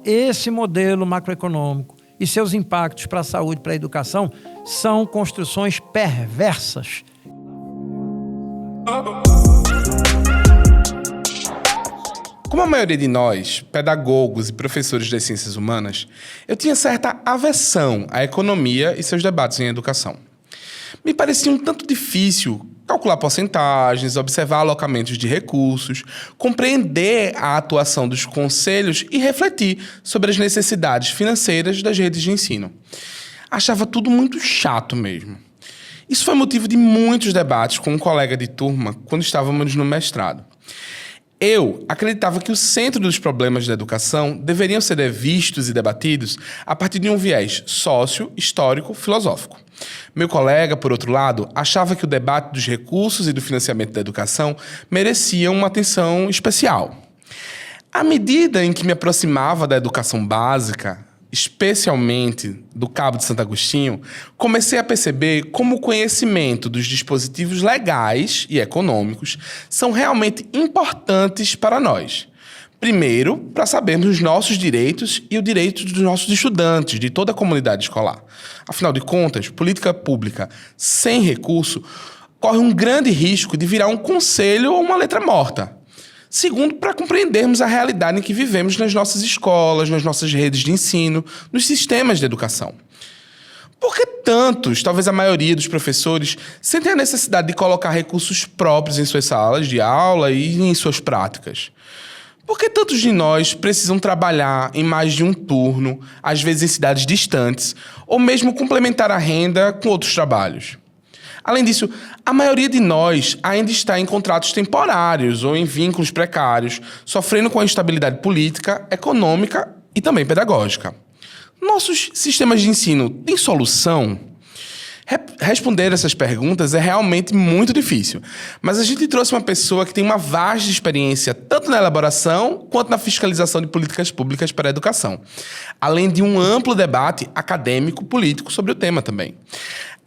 esse modelo macroeconômico e seus impactos para a saúde, para a educação, são construções perversas. Como a maioria de nós, pedagogos e professores das ciências humanas, eu tinha certa aversão à economia e seus debates em educação. Me parecia um tanto difícil calcular porcentagens, observar alocamentos de recursos, compreender a atuação dos conselhos e refletir sobre as necessidades financeiras das redes de ensino. Achava tudo muito chato mesmo. Isso foi motivo de muitos debates com um colega de turma quando estávamos no mestrado. Eu acreditava que o centro dos problemas da educação deveriam ser vistos e debatidos a partir de um viés sócio, histórico, filosófico. Meu colega, por outro lado, achava que o debate dos recursos e do financiamento da educação merecia uma atenção especial. À medida em que me aproximava da educação básica, especialmente do Cabo de Santo Agostinho, comecei a perceber como o conhecimento dos dispositivos legais e econômicos são realmente importantes para nós. Primeiro, para sabermos os nossos direitos e o direito dos nossos estudantes, de toda a comunidade escolar. Afinal de contas, política pública sem recurso corre um grande risco de virar um conselho ou uma letra morta. Segundo, para compreendermos a realidade em que vivemos nas nossas escolas, nas nossas redes de ensino, nos sistemas de educação. Por que tantos, talvez a maioria dos professores, sentem a necessidade de colocar recursos próprios em suas salas de aula e em suas práticas? Por que tantos de nós precisam trabalhar em mais de um turno, às vezes em cidades distantes, ou mesmo complementar a renda com outros trabalhos? Além disso, a maioria de nós ainda está em contratos temporários ou em vínculos precários, sofrendo com a instabilidade política, econômica e também pedagógica. Nossos sistemas de ensino têm solução? Responder essas perguntas é realmente muito difícil, mas a gente trouxe uma pessoa que tem uma vasta experiência tanto na elaboração quanto na fiscalização de políticas públicas para a educação, além de um amplo debate acadêmico-político sobre o tema também.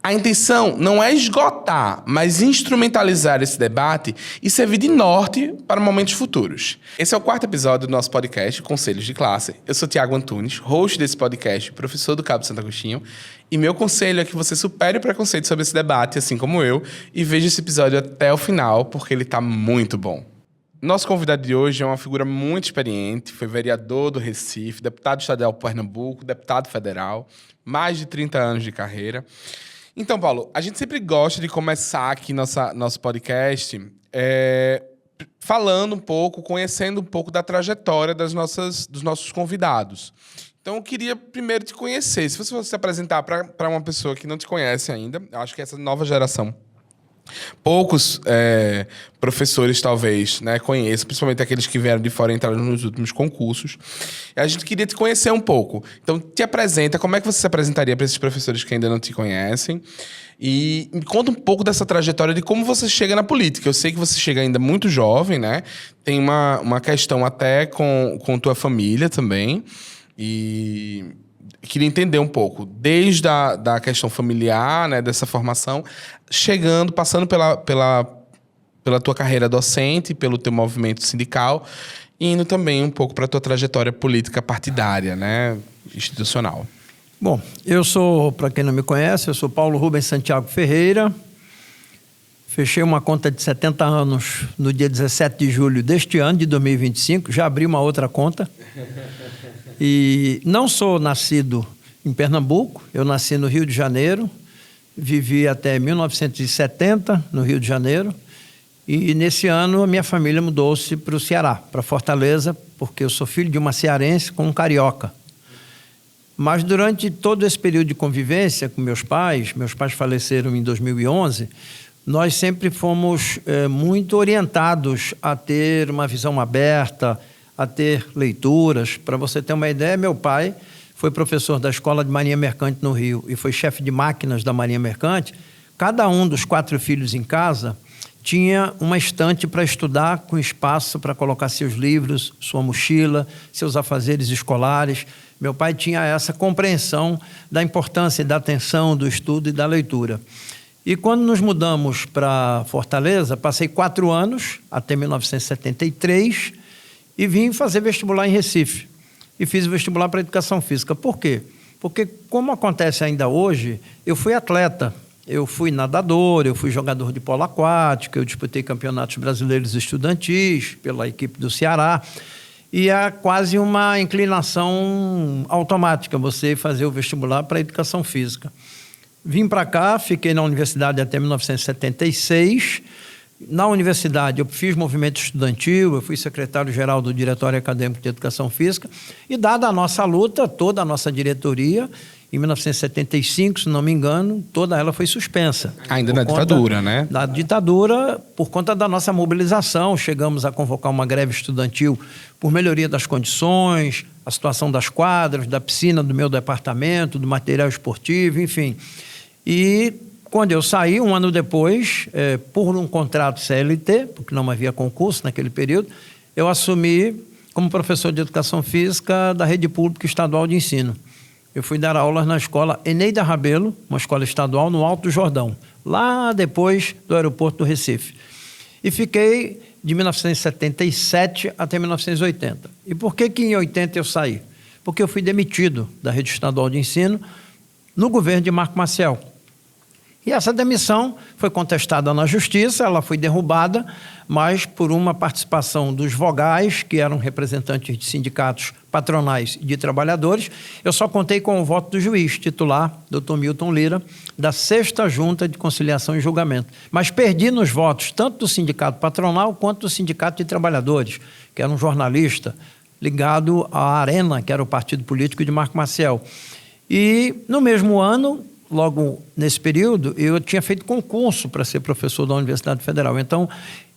A intenção não é esgotar, mas instrumentalizar esse debate e servir de norte para momentos futuros. Esse é o 4º episódio do nosso podcast, Conselhos de Classe. Eu sou Tiago Antunes, host desse podcast, professor do Cabo de Santo Agostinho, e meu conselho é que você supere o preconceito sobre esse debate, assim como eu, e veja esse episódio até o final, porque ele está muito bom. Nosso convidado de hoje é uma figura muito experiente, foi vereador do Recife, deputado estadual por Pernambuco, deputado federal, mais de 30 anos de carreira. Então, Paulo, a gente sempre gosta de começar aqui nosso podcast falando um pouco, conhecendo um pouco da trajetória dos nossos convidados. Então, eu queria primeiro te conhecer. Se você fosse se apresentar para uma pessoa que não te conhece ainda, eu acho que essa nova geração, poucos professores, talvez, né, conheçam, principalmente aqueles que vieram de fora e entraram nos últimos concursos. A gente queria te conhecer um pouco. Então, te apresenta, como é que você se apresentaria para esses professores que ainda não te conhecem? E me conta um pouco dessa trajetória de como você chega na política. Eu sei que você chega ainda muito jovem, né? Tem uma questão até com tua família também. E queria entender um pouco, desde da questão familiar, né, dessa formação, passando pela tua carreira docente, pelo teu movimento sindical, e indo também um pouco para a tua trajetória política partidária, né, institucional. Bom, para quem não me conhece, eu sou Paulo Rubens Santiago Ferreira. Fechei uma conta de 70 anos no dia 17 de julho deste ano, de 2025. Já abri uma outra conta. E não sou nascido em Pernambuco, eu nasci no Rio de Janeiro, vivi até 1970 no Rio de Janeiro, e nesse ano a minha família mudou-se para o Ceará, para Fortaleza, porque eu sou filho de uma cearense com um carioca. Mas durante todo esse período de convivência com meus pais faleceram em 2011, nós sempre fomos muito orientados a ter uma visão aberta, a ter leituras. Para você ter uma ideia, meu pai foi professor da Escola de Marinha Mercante no Rio e foi chefe de máquinas da Marinha Mercante. Cada um dos 4 filhos em casa tinha uma estante para estudar, com espaço para colocar seus livros, sua mochila, seus afazeres escolares. Meu pai tinha essa compreensão da importância da atenção, do estudo e da leitura. E quando nos mudamos para Fortaleza, passei 4 anos, até 1973, e vim fazer vestibular em Recife. e fiz o vestibular para Educação Física. Por quê? Porque, como acontece ainda hoje, eu fui atleta. Eu fui nadador, eu fui jogador de polo aquático, eu disputei campeonatos brasileiros estudantis pela equipe do Ceará. E é quase uma inclinação automática você fazer o vestibular para Educação Física. Vim para cá, fiquei na universidade até 1976. Na universidade eu fiz movimento estudantil, eu fui secretário-geral do Diretório Acadêmico de Educação Física e, dada a nossa luta, toda a nossa diretoria, em 1975, se não me engano, toda ela foi suspensa. Ainda na ditadura, né? Na ditadura, por conta da nossa mobilização, chegamos a convocar uma greve estudantil por melhoria das condições, a situação das quadras, da piscina do meu departamento, do material esportivo, enfim. E quando eu saí, um ano depois, por um contrato CLT, porque não havia concurso naquele período, eu assumi como professor de Educação Física da Rede Pública Estadual de Ensino. Eu fui dar aulas na escola Eneida Rabelo, uma escola estadual no Alto Jordão, lá depois do aeroporto do Recife. E fiquei de 1977 até 1980. E por que em 80 eu saí? Porque eu fui demitido da Rede Estadual de Ensino no governo de Marco Maciel. E essa demissão foi contestada na Justiça, ela foi derrubada, mas por uma participação dos vogais, que eram representantes de sindicatos patronais e de trabalhadores, eu só contei com o voto do juiz titular, Dr. Milton Lira, da 6ª Junta de Conciliação e Julgamento. Mas perdi nos votos tanto do sindicato patronal quanto do sindicato de trabalhadores, que era um jornalista ligado à Arena, que era o partido político de Marco Maciel. E no mesmo ano, logo nesse período, eu tinha feito concurso para ser professor da Universidade Federal. Então,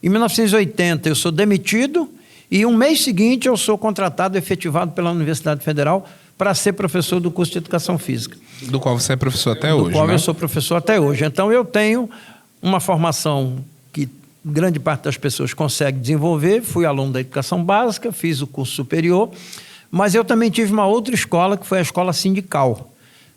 em 1980, eu sou demitido e um mês seguinte eu sou contratado, efetivado pela Universidade Federal para ser professor do curso de Educação Física. Do qual você é professor até hoje, do qual né? eu sou professor até hoje. Então, eu tenho uma formação que grande parte das pessoas consegue desenvolver. Fui aluno da Educação Básica, fiz o curso superior, mas eu também tive uma outra escola, que foi a escola sindical.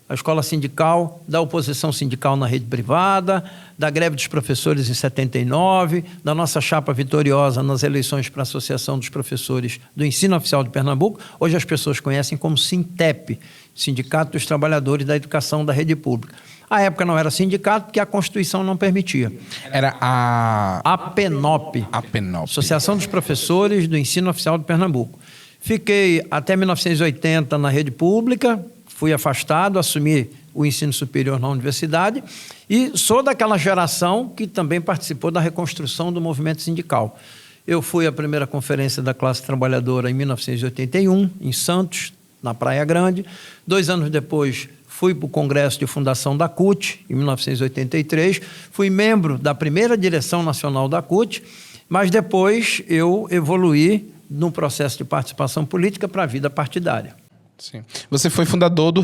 A escola sindical, da oposição sindical na rede privada, da greve dos professores em 79, da nossa chapa vitoriosa nas eleições para a Associação dos Professores do Ensino Oficial de Pernambuco. Hoje as pessoas conhecem como Sintep, Sindicato dos Trabalhadores da Educação da Rede Pública. À época não era sindicato, porque a Constituição não permitia. Era a APENOP, Associação dos Professores do Ensino Oficial de Pernambuco. Fiquei até 1980 na rede pública, fui afastado, assumi o ensino superior na universidade e sou daquela geração que também participou da reconstrução do movimento sindical. Eu fui à primeira conferência da classe trabalhadora em 1981, em Santos, na Praia Grande. 2 anos depois, fui para o Congresso de Fundação da CUT, em 1983. Fui membro da primeira direção nacional da CUT, mas depois eu evoluí no processo de participação política para a vida partidária. Sim. Você foi fundador do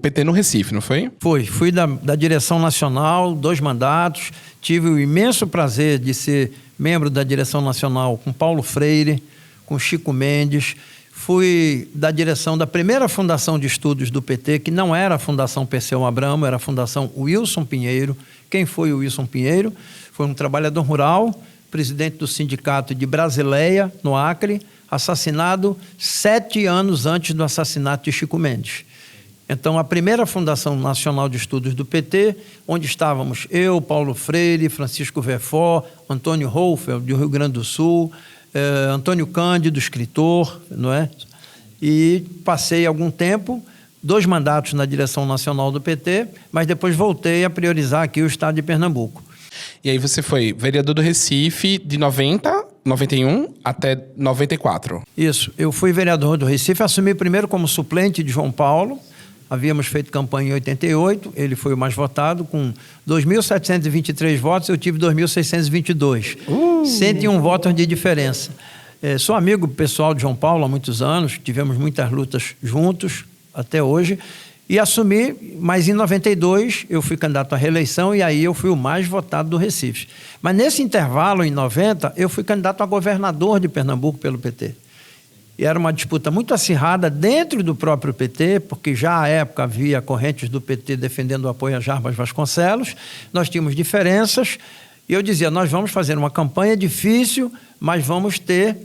PT no Recife, não foi? Fui da direção nacional, 2 mandatos, tive o imenso prazer de ser membro da direção nacional com Paulo Freire, com Chico Mendes, fui da direção da primeira fundação de estudos do PT, que não era a Fundação Perseu Abramo, era a Fundação Wilson Pinheiro. Quem foi o Wilson Pinheiro? Foi um trabalhador rural, presidente do sindicato de Brasileia, no Acre, assassinado 7 anos antes do assassinato de Chico Mendes. Então, a primeira Fundação Nacional de Estudos do PT, onde estávamos eu, Paulo Freire, Francisco Verfó, Antônio Houfeld, do Rio Grande do Sul, Antônio Cândido, escritor, não é? E passei algum tempo, 2 mandatos na direção nacional do PT, mas depois voltei a priorizar aqui o estado de Pernambuco. E aí você foi vereador do Recife de 91 até 94. Isso, eu fui vereador do Recife, assumi primeiro como suplente de João Paulo, havíamos feito campanha em 88, ele foi o mais votado, com 2.723 votos, eu tive 2.622, 101 votos de diferença. Sou amigo pessoal de João Paulo há muitos anos, tivemos muitas lutas juntos até hoje, e assumi, mas em 92 eu fui candidato à reeleição e aí eu fui o mais votado do Recife. Mas nesse intervalo, em 90, eu fui candidato a governador de Pernambuco pelo PT. E era uma disputa muito acirrada dentro do próprio PT, porque já à época havia correntes do PT defendendo o apoio a Jarbas Vasconcelos, nós tínhamos diferenças, e eu dizia, nós vamos fazer uma campanha difícil, mas vamos ter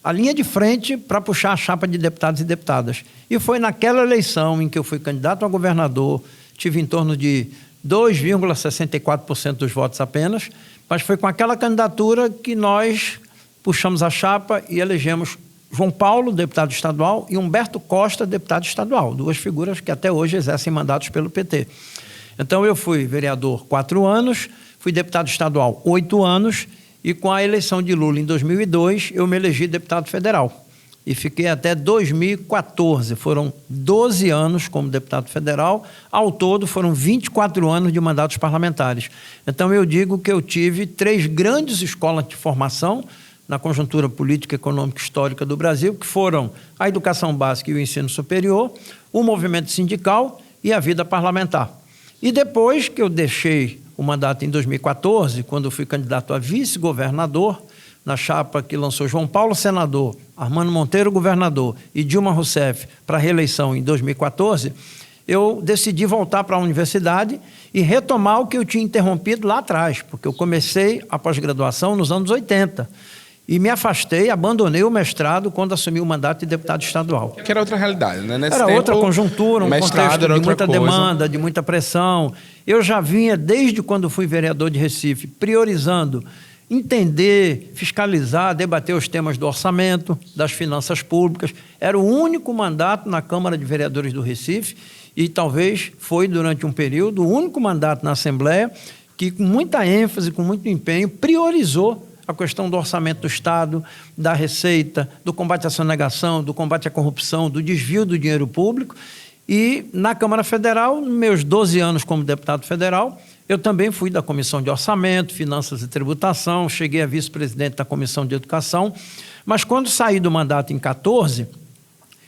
a linha de frente para puxar a chapa de deputados e deputadas. E foi naquela eleição em que eu fui candidato a governador, tive em torno de 2,64% dos votos apenas, mas foi com aquela candidatura que nós puxamos a chapa e elegemos João Paulo, deputado estadual, e Humberto Costa, deputado estadual, duas figuras que até hoje exercem mandatos pelo PT. Então eu fui vereador 4 anos, fui deputado estadual 8 anos, e com a eleição de Lula em 2002, eu me elegi deputado federal. E fiquei até 2014. Foram 12 anos como deputado federal. Ao todo, foram 24 anos de mandatos parlamentares. Então, eu digo que eu tive 3 grandes escolas de formação na conjuntura política, econômica e histórica do Brasil, que foram a educação básica e o ensino superior, o movimento sindical e a vida parlamentar. E depois que eu deixei o mandato em 2014, quando eu fui candidato a vice-governador, na chapa que lançou João Paulo, senador, Armando Monteiro, governador, e Dilma Rousseff para a reeleição em 2014, eu decidi voltar para a universidade e retomar o que eu tinha interrompido lá atrás, porque eu comecei a pós-graduação nos anos 80 e me afastei, abandonei o mestrado quando assumi o mandato de deputado estadual. Que era outra realidade, né? Nesse era tempo, outra conjuntura, um contexto de muita demanda, de muita pressão. Eu já vinha, desde quando fui vereador de Recife, priorizando entender, fiscalizar, debater os temas do orçamento, das finanças públicas. Era o único mandato na Câmara de Vereadores do Recife e talvez foi, durante um período, o único mandato na Assembleia que, com muita ênfase, com muito empenho, priorizou a questão do orçamento do Estado, da receita, do combate à sonegação, do combate à corrupção, do desvio do dinheiro público. E na Câmara Federal, nos meus 12 anos como deputado federal, eu também fui da Comissão de Orçamento, Finanças e Tributação, cheguei a vice-presidente da Comissão de Educação, mas quando saí do mandato em 2014,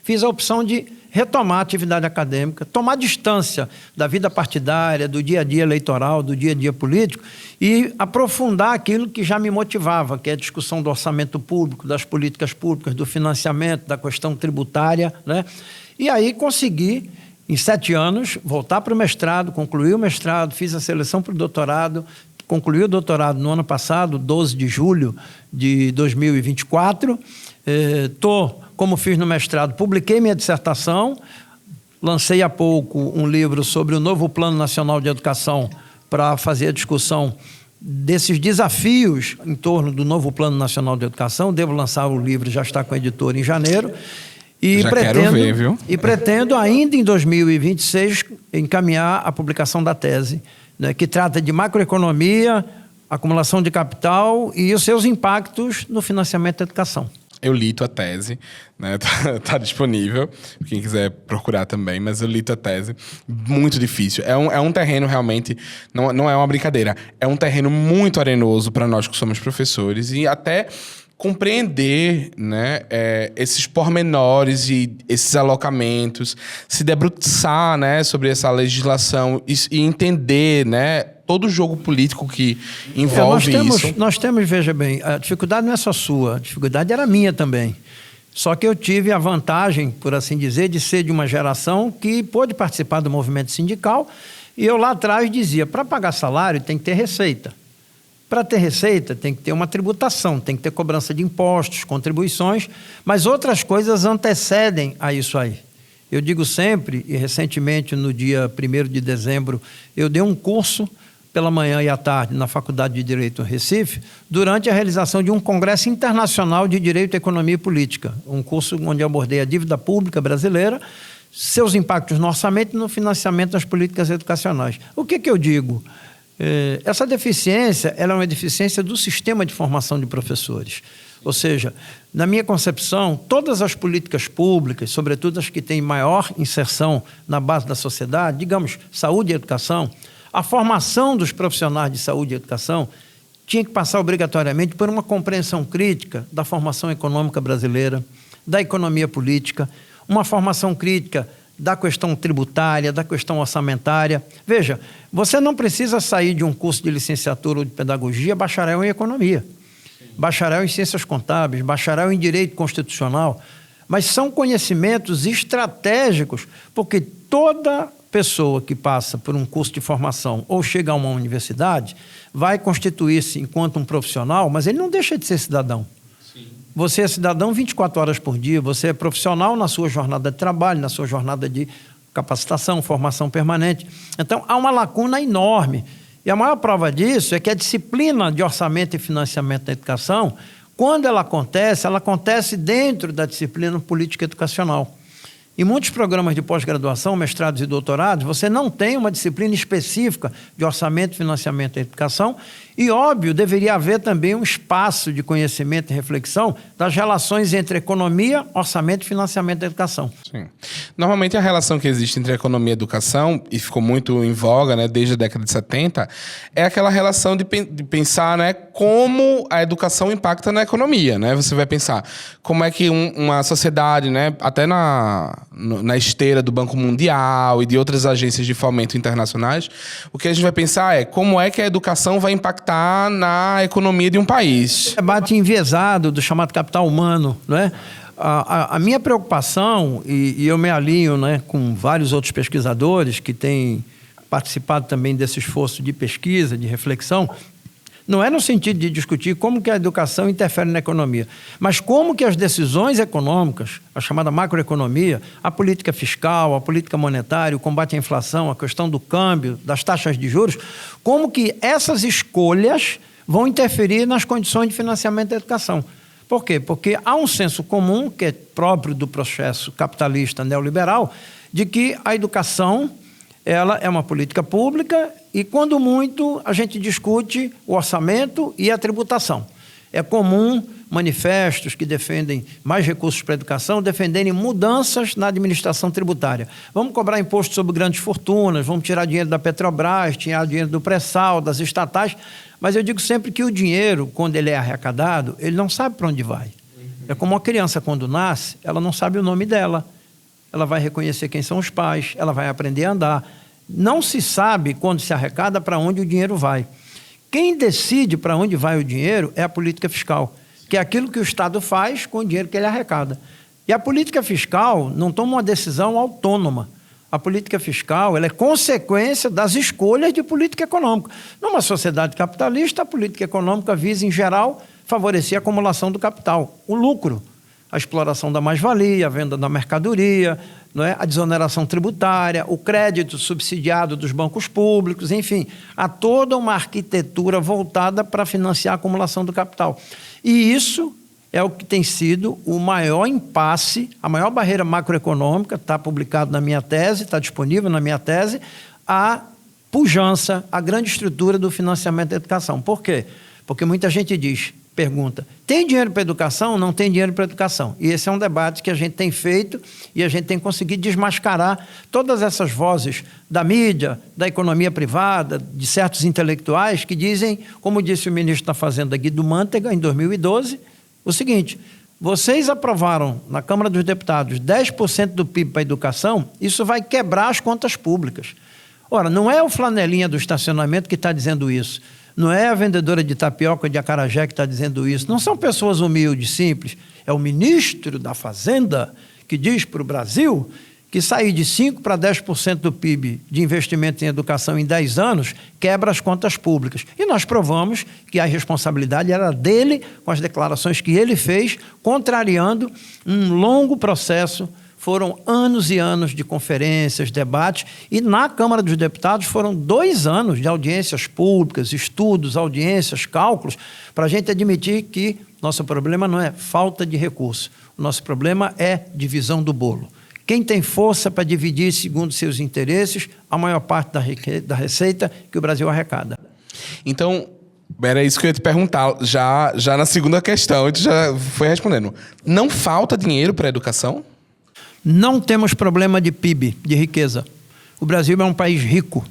fiz a opção de retomar a atividade acadêmica, tomar distância da vida partidária, do dia a dia eleitoral, do dia a dia político e aprofundar aquilo que já me motivava, que é a discussão do orçamento público, das políticas públicas, do financiamento, da questão tributária, né? E aí consegui, em 7 anos, voltar para o mestrado, concluir o mestrado, fiz a seleção para o doutorado, concluí o doutorado no ano passado, 12 de julho de 2024. Como fiz no mestrado, publiquei minha dissertação, lancei há pouco um livro sobre o novo Plano Nacional de Educação para fazer a discussão desses desafios em torno do novo Plano Nacional de Educação. Devo lançar o livro, já está com a editora em janeiro. E já quero ver, viu? E pretendo, ainda em 2026, encaminhar a publicação da tese, né, que trata de macroeconomia, acumulação de capital e os seus impactos no financiamento da educação. Eu li tua tese, né? Tá disponível, quem quiser procurar também, mas eu li tua tese. Muito difícil. É um terreno realmente, não é uma brincadeira, é um terreno muito arenoso para nós que somos professores e até compreender, né, esses pormenores e esses alocamentos, se debruçar, né, sobre essa legislação e entender, né, todo o jogo político que envolve isso. Nós temos, veja bem, a dificuldade não é só sua, a dificuldade era minha também. Só que eu tive a vantagem, por assim dizer, de ser de uma geração que pôde participar do movimento sindical e eu lá atrás dizia, para pagar salário tem que ter receita. Para ter receita, tem que ter uma tributação, tem que ter cobrança de impostos, contribuições, mas outras coisas antecedem a isso aí. Eu digo sempre, e recentemente, no dia 1º de dezembro, eu dei um curso pela manhã e à tarde na Faculdade de Direito em Recife, durante a realização de um congresso internacional de Direito, Economia e Política, um curso onde eu abordei a dívida pública brasileira, seus impactos no orçamento e no financiamento das políticas educacionais. O que eu digo? Essa deficiência, ela é uma deficiência do sistema de formação de professores. Ou seja, na minha concepção, todas as políticas públicas, sobretudo as que têm maior inserção na base da sociedade, digamos, saúde e educação, a formação dos profissionais de saúde e educação tinha que passar obrigatoriamente por uma compreensão crítica da formação econômica brasileira, da economia política, uma formação crítica da questão tributária, da questão orçamentária. Veja, você não precisa sair de um curso de licenciatura ou de pedagogia bacharel em economia, bacharel em ciências contábeis, bacharel em direito constitucional, mas são conhecimentos estratégicos, porque toda pessoa que passa por um curso de formação ou chega a uma universidade vai constituir-se enquanto um profissional, mas ele não deixa de ser cidadão. Sim. você é cidadão 24 horas por dia, você é profissional na sua jornada de trabalho, na sua jornada de capacitação, formação permanente. Então, há uma lacuna enorme. E a maior prova disso é que a disciplina de orçamento e financiamento da educação, quando ela acontece dentro da disciplina política educacional. Em muitos programas de pós-graduação, mestrados e doutorados, você não tem uma disciplina específica de orçamento e financiamento da educação e, óbvio, deveria haver também um espaço de conhecimento e reflexão das relações entre economia, orçamento e financiamento da educação. Sim. Normalmente a relação que existe entre economia e educação, e ficou muito em voga, né, desde a década de 70, é aquela relação de pensar, né, como a educação impacta na economia. Né? Você vai pensar como é que uma sociedade, né, até na esteira do Banco Mundial e de outras agências de fomento internacionais, o que a gente vai pensar é como é que a educação vai impactar na economia de um país. Debate enviesado do chamado capital humano, né? A minha preocupação, e eu me alinho, né, com vários outros pesquisadores que têm participado também desse esforço de pesquisa, de reflexão, não é no sentido de discutir como que a educação interfere na economia, mas como que as decisões econômicas, a chamada macroeconomia, a política fiscal, a política monetária, o combate à inflação, a questão do câmbio, das taxas de juros, como que essas escolhas vão interferir nas condições de financiamento da educação. Por quê? Porque há um senso comum, que é próprio do processo capitalista neoliberal, de que a educação ela é uma política pública e, quando muito, a gente discute o orçamento e a tributação. É comum manifestos que defendem mais recursos para a educação defenderem mudanças na administração tributária. Vamos cobrar imposto sobre grandes fortunas, vamos tirar dinheiro da Petrobras, tirar dinheiro do pré-sal, das estatais, mas eu digo sempre que o dinheiro, quando ele é arrecadado, ele não sabe para onde vai. É como uma criança, quando nasce, ela não sabe o nome dela. Ela vai reconhecer quem são os pais, ela vai aprender a andar. Não se sabe, quando se arrecada, para onde o dinheiro vai. Quem decide para onde vai o dinheiro é a política fiscal, que é aquilo que o Estado faz com o dinheiro que ele arrecada. E a política fiscal não toma uma decisão autônoma. A política fiscal ela é consequência das escolhas de política econômica. Numa sociedade capitalista, a política econômica visa, em geral, favorecer a acumulação do capital, o lucro, a exploração da mais-valia, a venda da mercadoria, não é? A desoneração tributária, o crédito subsidiado dos bancos públicos, enfim, há toda uma arquitetura voltada para financiar a acumulação do capital. E isso é o que tem sido o maior impasse, a maior barreira macroeconômica, está publicado na minha tese, está disponível na minha tese, a pujança, a grande estrutura do financiamento da educação. Por quê? Porque muita gente pergunta, tem dinheiro para educação? Não tem dinheiro para educação. E esse é um debate que a gente tem feito e a gente tem conseguido desmascarar todas essas vozes da mídia, da economia privada, de certos intelectuais que dizem, como disse o ministro da Fazenda, Guido Mantega, em 2012, o seguinte: vocês aprovaram na Câmara dos Deputados 10% do PIB para a educação, isso vai quebrar as contas públicas. Ora, não é o flanelinha do estacionamento que está dizendo isso. Não é a vendedora de tapioca de acarajé que está dizendo isso. Não são pessoas humildes, simples. É o ministro da Fazenda que diz para o Brasil que sair de 5% para 10% do PIB de investimento em educação em 10 anos quebra as contas públicas. E nós provamos que a responsabilidade era dele com as declarações que ele fez, contrariando um longo processo. Foram anos e anos de conferências, debates, e na Câmara dos Deputados foram 2 anos de audiências públicas, estudos, audiências, cálculos, para a gente admitir que nosso problema não é falta de recurso, o nosso problema é divisão do bolo. Quem tem força para dividir segundo seus interesses a maior parte da receita que o Brasil arrecada. Então, era isso que eu ia te perguntar, já na segunda questão, tu já foi respondendo. Não falta dinheiro para a educação? Não temos problema de PIB, de riqueza. O Brasil é um país rico.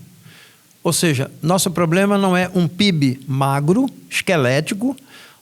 Ou seja, nosso problema não é um PIB magro, esquelético.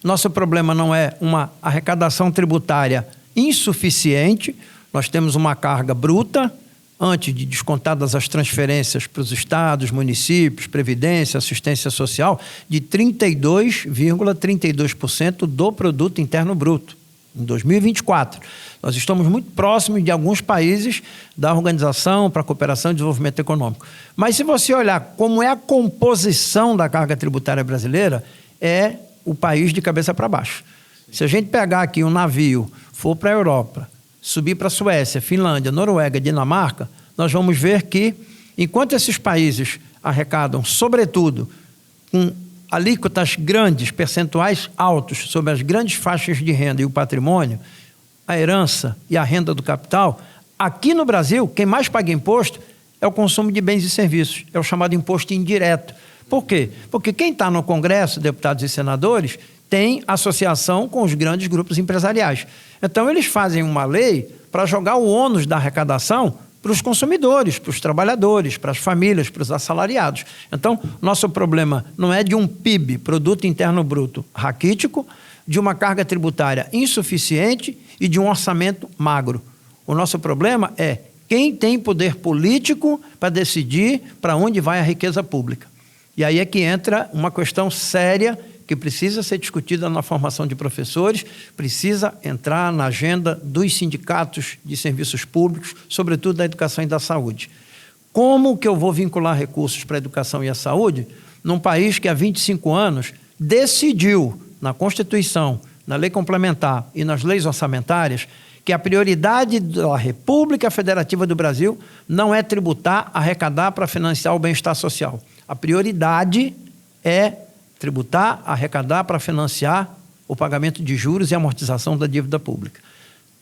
Nosso problema não é uma arrecadação tributária insuficiente. Nós temos uma carga bruta, antes de descontadas as transferências para os estados, municípios, previdência, assistência social, de 32,32% do produto interno bruto, em 2024. Nós estamos muito próximos de alguns países da Organização para a Cooperação e Desenvolvimento Econômico. Mas se você olhar como é a composição da carga tributária brasileira, é o país de cabeça para baixo. Se a gente pegar aqui um navio, for para a Europa, subir para a Suécia, Finlândia, Noruega, Dinamarca, nós vamos ver que, enquanto esses países arrecadam, sobretudo, com alíquotas grandes, percentuais altos sobre as grandes faixas de renda e o patrimônio, a herança e a renda do capital, aqui no Brasil, quem mais paga imposto é o consumo de bens e serviços, é o chamado imposto indireto. Por quê? Porque quem está no Congresso, deputados e senadores, tem associação com os grandes grupos empresariais. Então, eles fazem uma lei para jogar o ônus da arrecadação para os consumidores, para os trabalhadores, para as famílias, para os assalariados. Então, nosso problema não é de um PIB, Produto Interno Bruto, raquítico, de uma carga tributária insuficiente e de um orçamento magro. O nosso problema é quem tem poder político para decidir para onde vai a riqueza pública. E aí é que entra uma questão séria que precisa ser discutida na formação de professores, precisa entrar na agenda dos sindicatos de serviços públicos, sobretudo da educação e da saúde. Como que eu vou vincular recursos para a educação e a saúde num país que há 25 anos decidiu, na Constituição, na lei complementar e nas leis orçamentárias, que a prioridade da República Federativa do Brasil não é tributar, arrecadar para financiar o bem-estar social. A prioridade é tributar, arrecadar para financiar o pagamento de juros e amortização da dívida pública.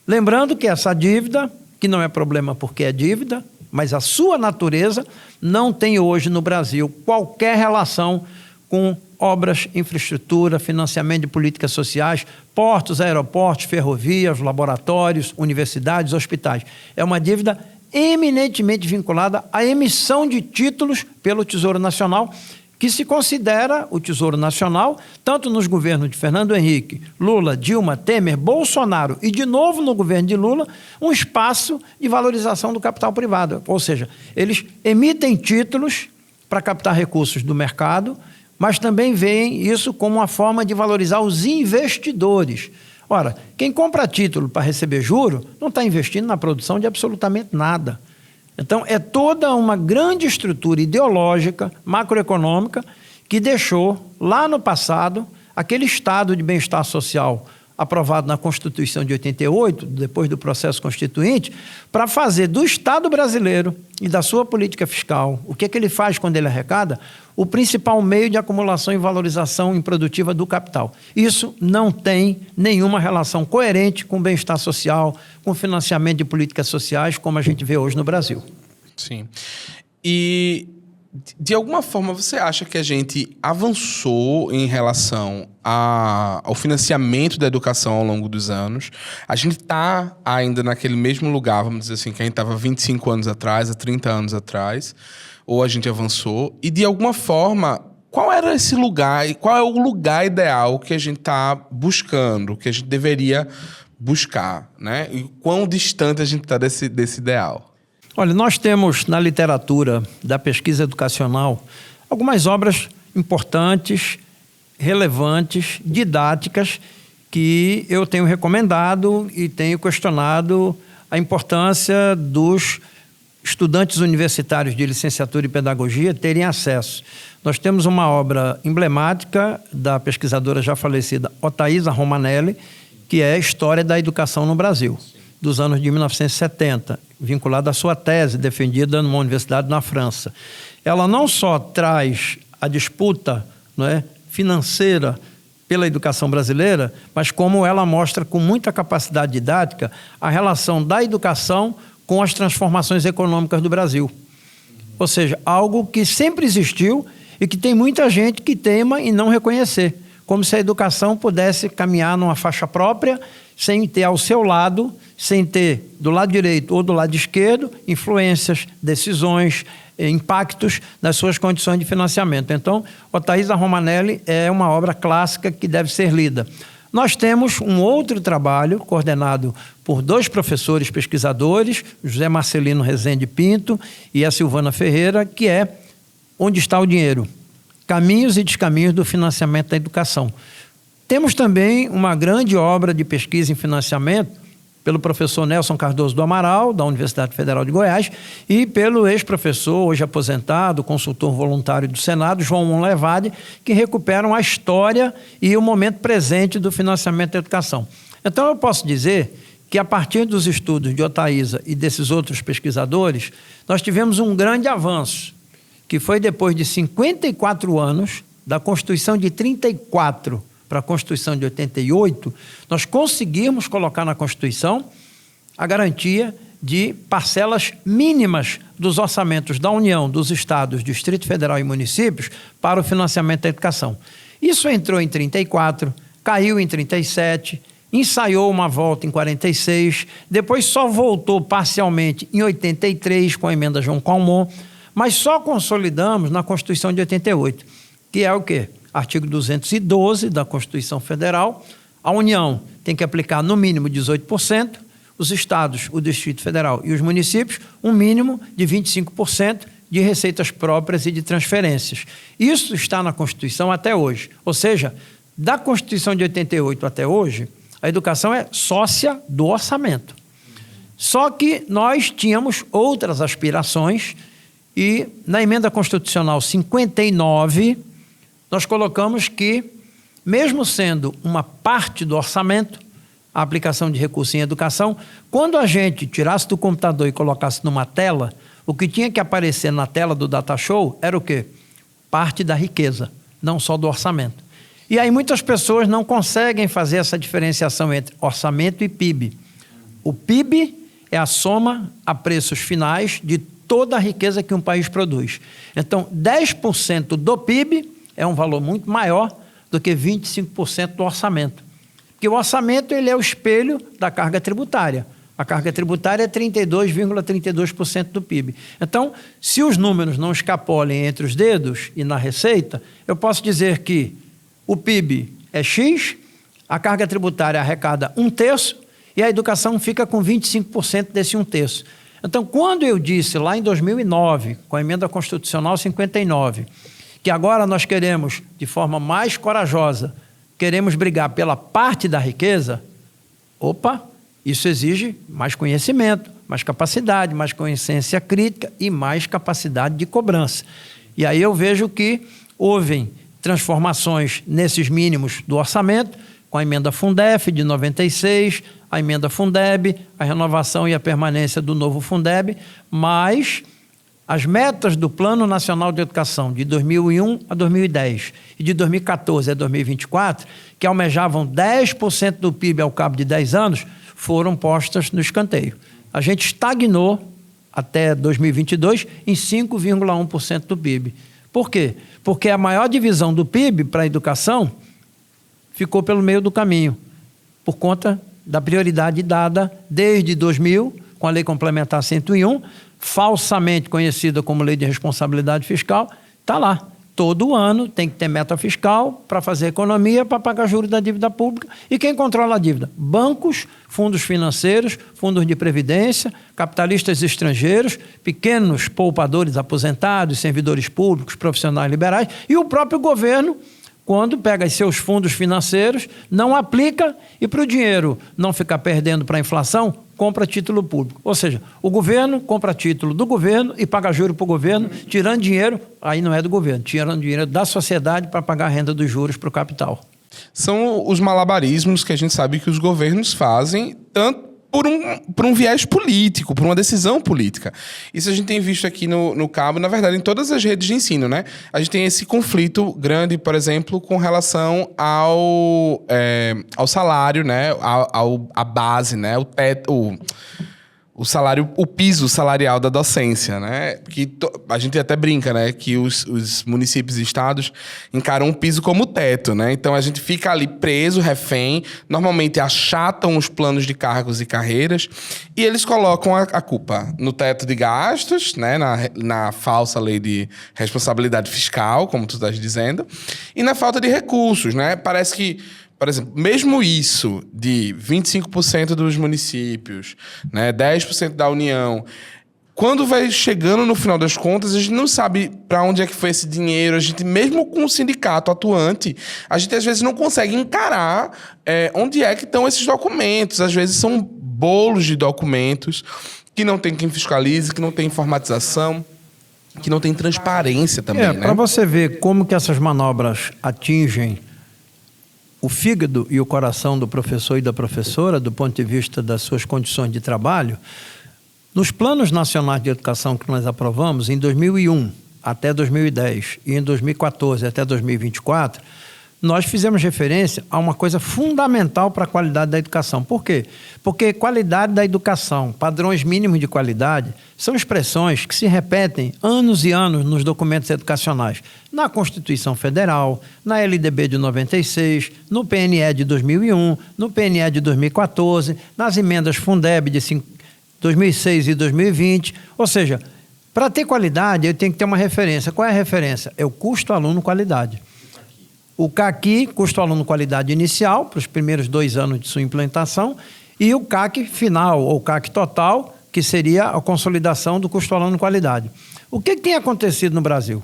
Lembrando que essa dívida, que não é problema porque é dívida, mas a sua natureza não tem hoje no Brasil qualquer relação com obras, infraestrutura, financiamento de políticas sociais, portos, aeroportos, ferrovias, laboratórios, universidades, hospitais. É uma dívida eminentemente vinculada à emissão de títulos pelo Tesouro Nacional, que se considera o Tesouro Nacional, tanto nos governos de Fernando Henrique, Lula, Dilma, Temer, Bolsonaro e, de novo, no governo de Lula, um espaço de valorização do capital privado. Ou seja, eles emitem títulos para captar recursos do mercado, mas também veem isso como uma forma de valorizar os investidores. Ora, quem compra título para receber juro não está investindo na produção de absolutamente nada. Então, é toda uma grande estrutura ideológica, macroeconômica, que deixou, lá no passado, aquele estado de bem-estar social aprovado na Constituição de 88, depois do processo constituinte, para fazer do Estado brasileiro e da sua política fiscal, o que é que ele faz quando ele arrecada, o principal meio de acumulação e valorização improdutiva do capital. Isso não tem nenhuma relação coerente com o bem-estar social, com o financiamento de políticas sociais, como a gente vê hoje no Brasil. Sim. E, de alguma forma, você acha que a gente avançou em relação ao financiamento da educação ao longo dos anos? A gente está ainda naquele mesmo lugar, vamos dizer assim, que a gente estava 25 anos atrás, há 30 anos atrás, ou a gente avançou? E, de alguma forma, qual era esse lugar e qual é o lugar ideal que a gente está buscando, que a gente deveria buscar, né? E quão distante a gente está desse ideal? Olha, nós temos na literatura da pesquisa educacional algumas obras importantes, relevantes, didáticas, que eu tenho recomendado e tenho questionado a importância dos estudantes universitários de licenciatura e pedagogia terem acesso. Nós temos uma obra emblemática da pesquisadora já falecida Otaísa Romanelli, que é a História da Educação no Brasil, dos anos de 1970, vinculada à sua tese, defendida numa universidade na França. Ela não só traz a disputa, não é, financeira pela educação brasileira, mas como ela mostra com muita capacidade didática a relação da educação com as transformações econômicas do Brasil. Ou seja, algo que sempre existiu e que tem muita gente que teima em não reconhecer, como se a educação pudesse caminhar numa faixa própria, sem ter ao seu lado, sem ter do lado direito ou do lado esquerdo, influências, decisões, impactos nas suas condições de financiamento. Então, Otaísa Romanelli é uma obra clássica que deve ser lida. Nós temos um outro trabalho coordenado por dois professores pesquisadores, José Marcelino Rezende Pinto e a Silvana Ferreira, que é Onde está o dinheiro? Caminhos e descaminhos do financiamento da educação. Temos também uma grande obra de pesquisa em financiamento pelo professor Nelson Cardoso do Amaral, da Universidade Federal de Goiás, e pelo ex-professor, hoje aposentado, consultor voluntário do Senado, João Monlevade, que recuperam a história e o momento presente do financiamento da educação. Então, eu posso dizer que, a partir dos estudos de Otaísa e desses outros pesquisadores, nós tivemos um grande avanço, que foi depois de 54 anos, da Constituição de 34 para a Constituição de 88, nós conseguimos colocar na Constituição a garantia de parcelas mínimas dos orçamentos da União, dos Estados, Distrito Federal e municípios para o financiamento da educação. Isso entrou em 34, caiu em 37, ensaiou uma volta em 46, depois só voltou parcialmente em 83 com a emenda João Calmon, mas só consolidamos na Constituição de 88, que é o quê? Artigo 212 da Constituição Federal, a União tem que aplicar no mínimo 18%, os estados, o Distrito Federal e os municípios, um mínimo de 25% de receitas próprias e de transferências. Isso está na Constituição até hoje. Ou seja, da Constituição de 88 até hoje, a educação é sócia do orçamento. Só que nós tínhamos outras aspirações e na emenda constitucional 59, nós colocamos que, mesmo sendo uma parte do orçamento, a aplicação de recursos em educação, quando a gente tirasse do computador e colocasse numa tela, o que tinha que aparecer na tela do data show era o quê? Parte da riqueza, não só do orçamento. E aí muitas pessoas não conseguem fazer essa diferenciação entre orçamento e PIB. O PIB é a soma a preços finais de toda a riqueza que um país produz. Então, 10% do PIB é um valor muito maior do que 25% do orçamento. Porque o orçamento ele é o espelho da carga tributária. A carga tributária é 32,32% do PIB. Então, se os números não escapolem entre os dedos e na receita, eu posso dizer que o PIB é X, a carga tributária arrecada 1/3 e a educação fica com 25% desse 1/3. Então, quando eu disse lá em 2009, com a emenda constitucional 59, que agora nós queremos, de forma mais corajosa, queremos brigar pela parte da riqueza, isso exige mais conhecimento, mais capacidade, mais consciência crítica e mais capacidade de cobrança. E aí eu vejo que houve transformações nesses mínimos do orçamento, com a emenda Fundef de 96, a emenda Fundeb, a renovação e a permanência do novo Fundeb, mas as metas do Plano Nacional de Educação de 2001 a 2010 e de 2014 a 2024, que almejavam 10% do PIB ao cabo de 10 anos, foram postas no escanteio. A gente estagnou até 2022 em 5,1% do PIB. Por quê? Porque a maior divisão do PIB para a educação ficou pelo meio do caminho, por conta da prioridade dada desde 2000, com a Lei Complementar 101, falsamente conhecida como Lei de Responsabilidade Fiscal, está lá. Todo ano tem que ter meta fiscal para fazer economia, para pagar juros da dívida pública. E quem controla a dívida? Bancos, fundos financeiros, fundos de previdência, capitalistas estrangeiros, pequenos poupadores aposentados, servidores públicos, profissionais liberais e o próprio governo, quando pega seus fundos financeiros, não aplica e para o dinheiro não ficar perdendo para a inflação, compra título público. Ou seja, o governo compra título do governo e paga juros para o governo, tirando dinheiro, aí não é do governo, tirando dinheiro da sociedade para pagar a renda dos juros para o capital. São os malabarismos que a gente sabe que os governos fazem, tanto por um viés político, por uma decisão política. Isso a gente tem visto aqui no Cabo, na verdade, em todas as redes de ensino, né? A gente tem esse conflito grande, por exemplo, com relação ao salário, né? A base, né? O teto, o salário, o piso salarial da docência, né? Que a gente até brinca, né? Que os municípios e estados encaram o piso como teto, né? Então a gente fica ali preso, refém, normalmente achatam os planos de cargos e carreiras e eles colocam a culpa no teto de gastos, né? Na falsa lei de responsabilidade fiscal, como tu estás dizendo, e na falta de recursos, né? Parece que, por exemplo, mesmo isso de 25% dos municípios, né, 10% da União, quando vai chegando no final das contas, a gente não sabe para onde é que foi esse dinheiro. A gente, mesmo com o sindicato atuante, a gente às vezes não consegue encarar onde é que estão esses documentos. Às vezes são bolos de documentos, que não tem quem fiscalize, que não tem informatização, que não tem transparência também, né? Para você ver como que essas manobras atingem o fígado e o coração do professor e da professora, do ponto de vista das suas condições de trabalho, nos planos nacionais de educação que nós aprovamos em 2001 até 2010 e em 2014 até 2024, nós fizemos referência a uma coisa fundamental para a qualidade da educação. Por quê? Porque qualidade da educação, padrões mínimos de qualidade, são expressões que se repetem anos e anos nos documentos educacionais. Na Constituição Federal, na LDB de 96, no PNE de 2001, no PNE de 2014, nas emendas Fundeb de 2006 e 2020. Ou seja, para ter qualidade, eu tenho que ter uma referência. Qual é a referência? É o custo aluno-qualidade. O CAQ, custo aluno qualidade inicial, para os primeiros 2 anos de sua implantação, e o CAQ final, ou CAQ total, que seria a consolidação do custo aluno qualidade. O que tem acontecido no Brasil?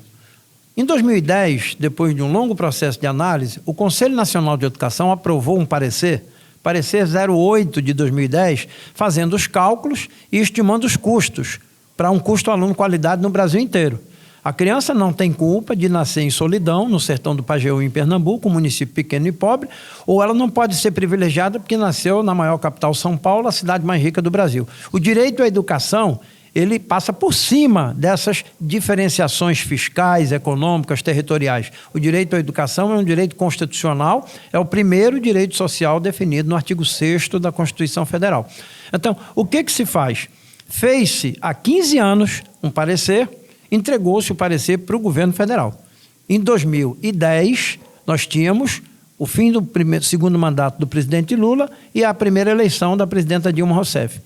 Em 2010, depois de um longo processo de análise, o Conselho Nacional de Educação aprovou um parecer 08 de 2010, fazendo os cálculos e estimando os custos para um custo aluno qualidade no Brasil inteiro. A criança não tem culpa de nascer em Solidão, no sertão do Pajeú, em Pernambuco, um município pequeno e pobre, ou ela não pode ser privilegiada porque nasceu na maior capital, São Paulo, a cidade mais rica do Brasil. O direito à educação, ele passa por cima dessas diferenciações fiscais, econômicas, territoriais. O direito à educação é um direito constitucional, é o primeiro direito social definido no artigo 6º da Constituição Federal. Então, o que se faz? Fez-se há 15 anos um parecer, entregou-se o parecer para o governo federal. Em 2010, nós tínhamos o fim do segundo mandato do presidente Lula e a primeira eleição da presidenta Dilma Rousseff.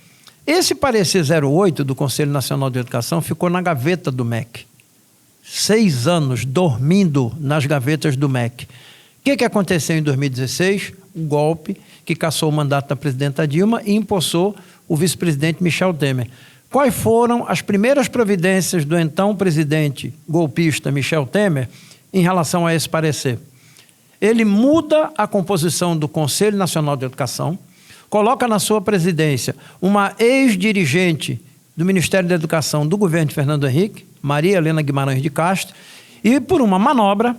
Esse parecer 08 do Conselho Nacional de Educação ficou na gaveta do MEC. 6 anos dormindo nas gavetas do MEC. O que aconteceu em 2016? O golpe que cassou o mandato da presidenta Dilma e empossou o vice-presidente Michel Temer. Quais foram as primeiras providências do então presidente golpista Michel Temer em relação a esse parecer? Ele muda a composição do Conselho Nacional de Educação, coloca na sua presidência uma ex-dirigente do Ministério da Educação do governo de Fernando Henrique, Maria Helena Guimarães de Castro, e por uma manobra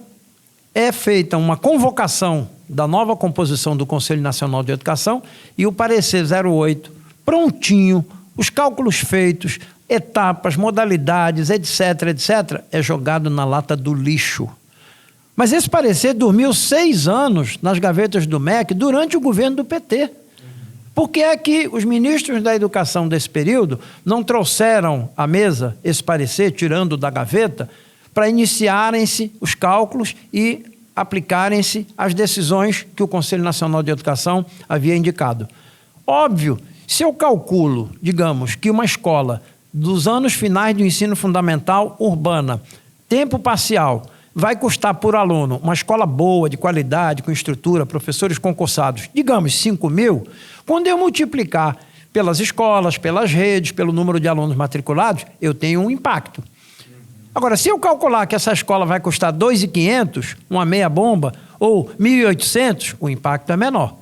é feita uma convocação da nova composição do Conselho Nacional de Educação e o parecer 08, prontinho, os cálculos feitos, etapas, modalidades, etc., é jogado na lata do lixo. Mas esse parecer dormiu 6 anos nas gavetas do MEC durante o governo do PT. Por que é que os ministros da educação desse período não trouxeram à mesa esse parecer, tirando da gaveta, para iniciarem-se os cálculos e aplicarem-se as decisões que o Conselho Nacional de Educação havia indicado? Óbvio, se eu calculo, digamos, que uma escola dos anos finais do ensino fundamental urbana, tempo parcial, vai custar por aluno, uma escola boa, de qualidade, com estrutura, professores concursados, digamos 5 mil, quando eu multiplicar pelas escolas, pelas redes, pelo número de alunos matriculados, eu tenho um impacto. Agora, se eu calcular que essa escola vai custar 2.500, uma meia bomba, ou 1.800, o impacto é menor.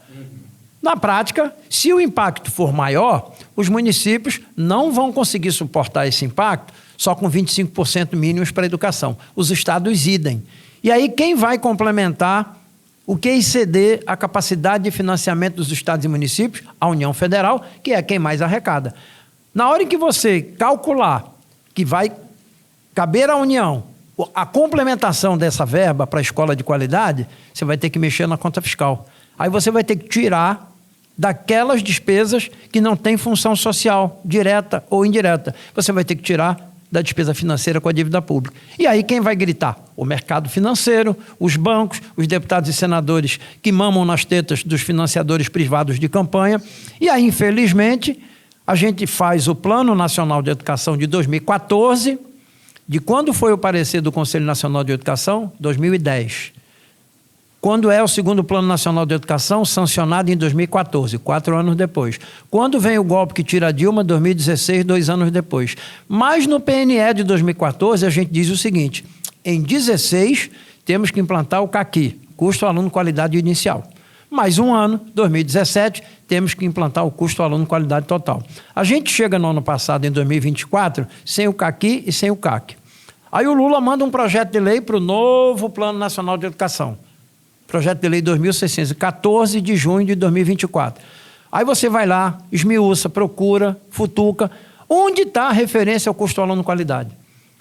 Na prática, se o impacto for maior, os municípios não vão conseguir suportar esse impacto só com 25% mínimos para a educação. Os estados idem. E aí quem vai complementar o que exceder a capacidade de financiamento dos estados e municípios? A União Federal, que é quem mais arrecada. Na hora em que você calcular que vai caber à União a complementação dessa verba para a escola de qualidade, você vai ter que mexer na conta fiscal. Aí você vai ter que tirar daquelas despesas que não têm função social, direta ou indireta. Você vai ter que tirar da despesa financeira com a dívida pública. E aí quem vai gritar? O mercado financeiro, os bancos, os deputados e senadores que mamam nas tetas dos financiadores privados de campanha. E aí, infelizmente, a gente faz o Plano Nacional de Educação de 2014, de quando foi o parecer do Conselho Nacional de Educação? 2010. Quando é o segundo Plano Nacional de Educação, sancionado em 2014, 4 anos depois. Quando vem o golpe que tira a Dilma, 2016, 2 anos depois. Mas no PNE de 2014, a gente diz o seguinte: em 2016, temos que implantar o CAQ, Custo Aluno Qualidade Inicial. Mais um ano, 2017, temos que implantar o custo aluno qualidade total. A gente chega no ano passado, em 2024, sem o CAQI e sem o CAC. Aí o Lula manda um projeto de lei para o novo Plano Nacional de Educação. Projeto de lei 2614 de junho de 2024. Aí você vai lá, esmiuça, procura, futuca. Onde está a referência ao custo aluno qualidade?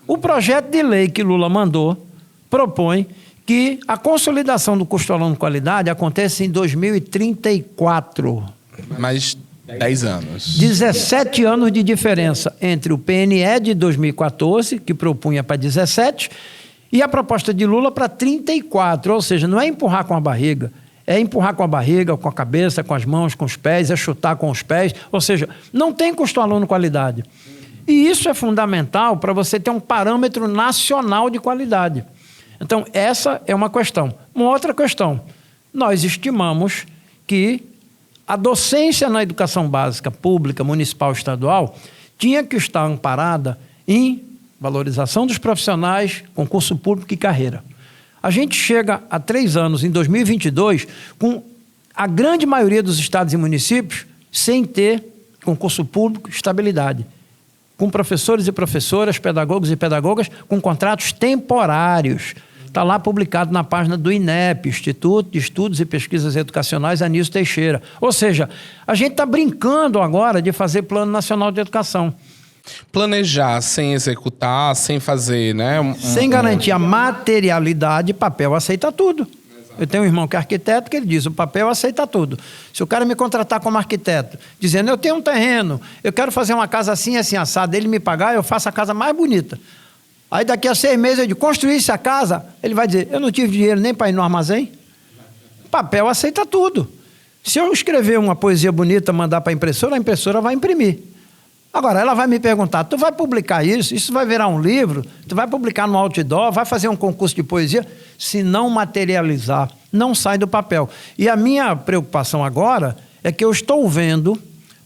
O projeto de lei que Lula mandou propõe que a consolidação do custo aluno qualidade acontece em 2034. Mais 10 anos. 17 anos de diferença entre o PNE de 2014, que propunha para 17, e a proposta de Lula para 34. Ou seja, não é empurrar com a barriga, é empurrar com a barriga, com a cabeça, com as mãos, com os pés, é chutar com os pés. Ou seja, não tem custo aluno qualidade. E isso é fundamental para você ter um parâmetro nacional de qualidade. Então, essa é uma questão. Uma outra questão, nós estimamos que a docência na educação básica pública, municipal, estadual, tinha que estar amparada em valorização dos profissionais, concurso público e carreira. A gente chega a 3 anos, em 2022, com a grande maioria dos estados e municípios sem ter concurso público, estabilidade. Com professores e professoras, pedagogos e pedagogas, com contratos temporários. Está lá publicado na página do INEP, Instituto de Estudos e Pesquisas Educacionais Anísio Teixeira. Ou seja, a gente está brincando agora de fazer Plano Nacional de Educação. Planejar sem executar, sem fazer, né? Sem garantir a materialidade, papel aceita tudo. Eu tenho um irmão que é arquiteto que ele diz, o papel aceita tudo. Se o cara me contratar como arquiteto, dizendo, eu tenho um terreno, eu quero fazer uma casa assim, assim, assada, ele me pagar, eu faço a casa mais bonita. Aí daqui a 6 meses eu digo, construísse a casa, ele vai dizer, eu não tive dinheiro nem para ir no armazém. Papel aceita tudo. Se eu escrever uma poesia bonita, mandar para a impressora vai imprimir. Agora, ela vai me perguntar, tu vai publicar isso? Isso vai virar um livro? Tu vai publicar no outdoor? Vai fazer um concurso de poesia? Se não materializar, não sai do papel. E a minha preocupação agora é que eu estou vendo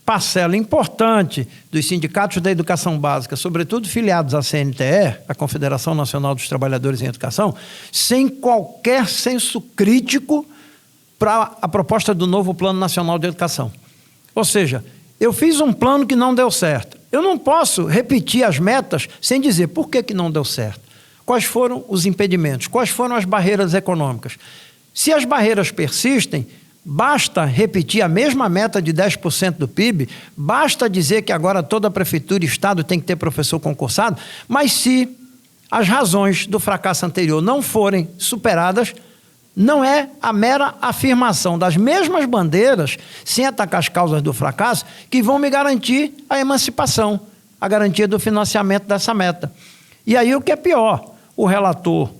parcela importante dos sindicatos da educação básica, sobretudo filiados à CNTE, a Confederação Nacional dos Trabalhadores em Educação, sem qualquer senso crítico para a proposta do novo Plano Nacional de Educação. Ou seja, eu fiz um plano que não deu certo. Eu não posso repetir as metas sem dizer por que não deu certo. Quais foram os impedimentos? Quais foram as barreiras econômicas? Se as barreiras persistem, basta repetir a mesma meta de 10% do PIB, basta dizer que agora toda prefeitura e estado tem que ter professor concursado, mas se as razões do fracasso anterior não forem superadas, não é a mera afirmação das mesmas bandeiras, sem atacar as causas do fracasso, que vão me garantir a emancipação, a garantia do financiamento dessa meta. E aí o que é pior, o relator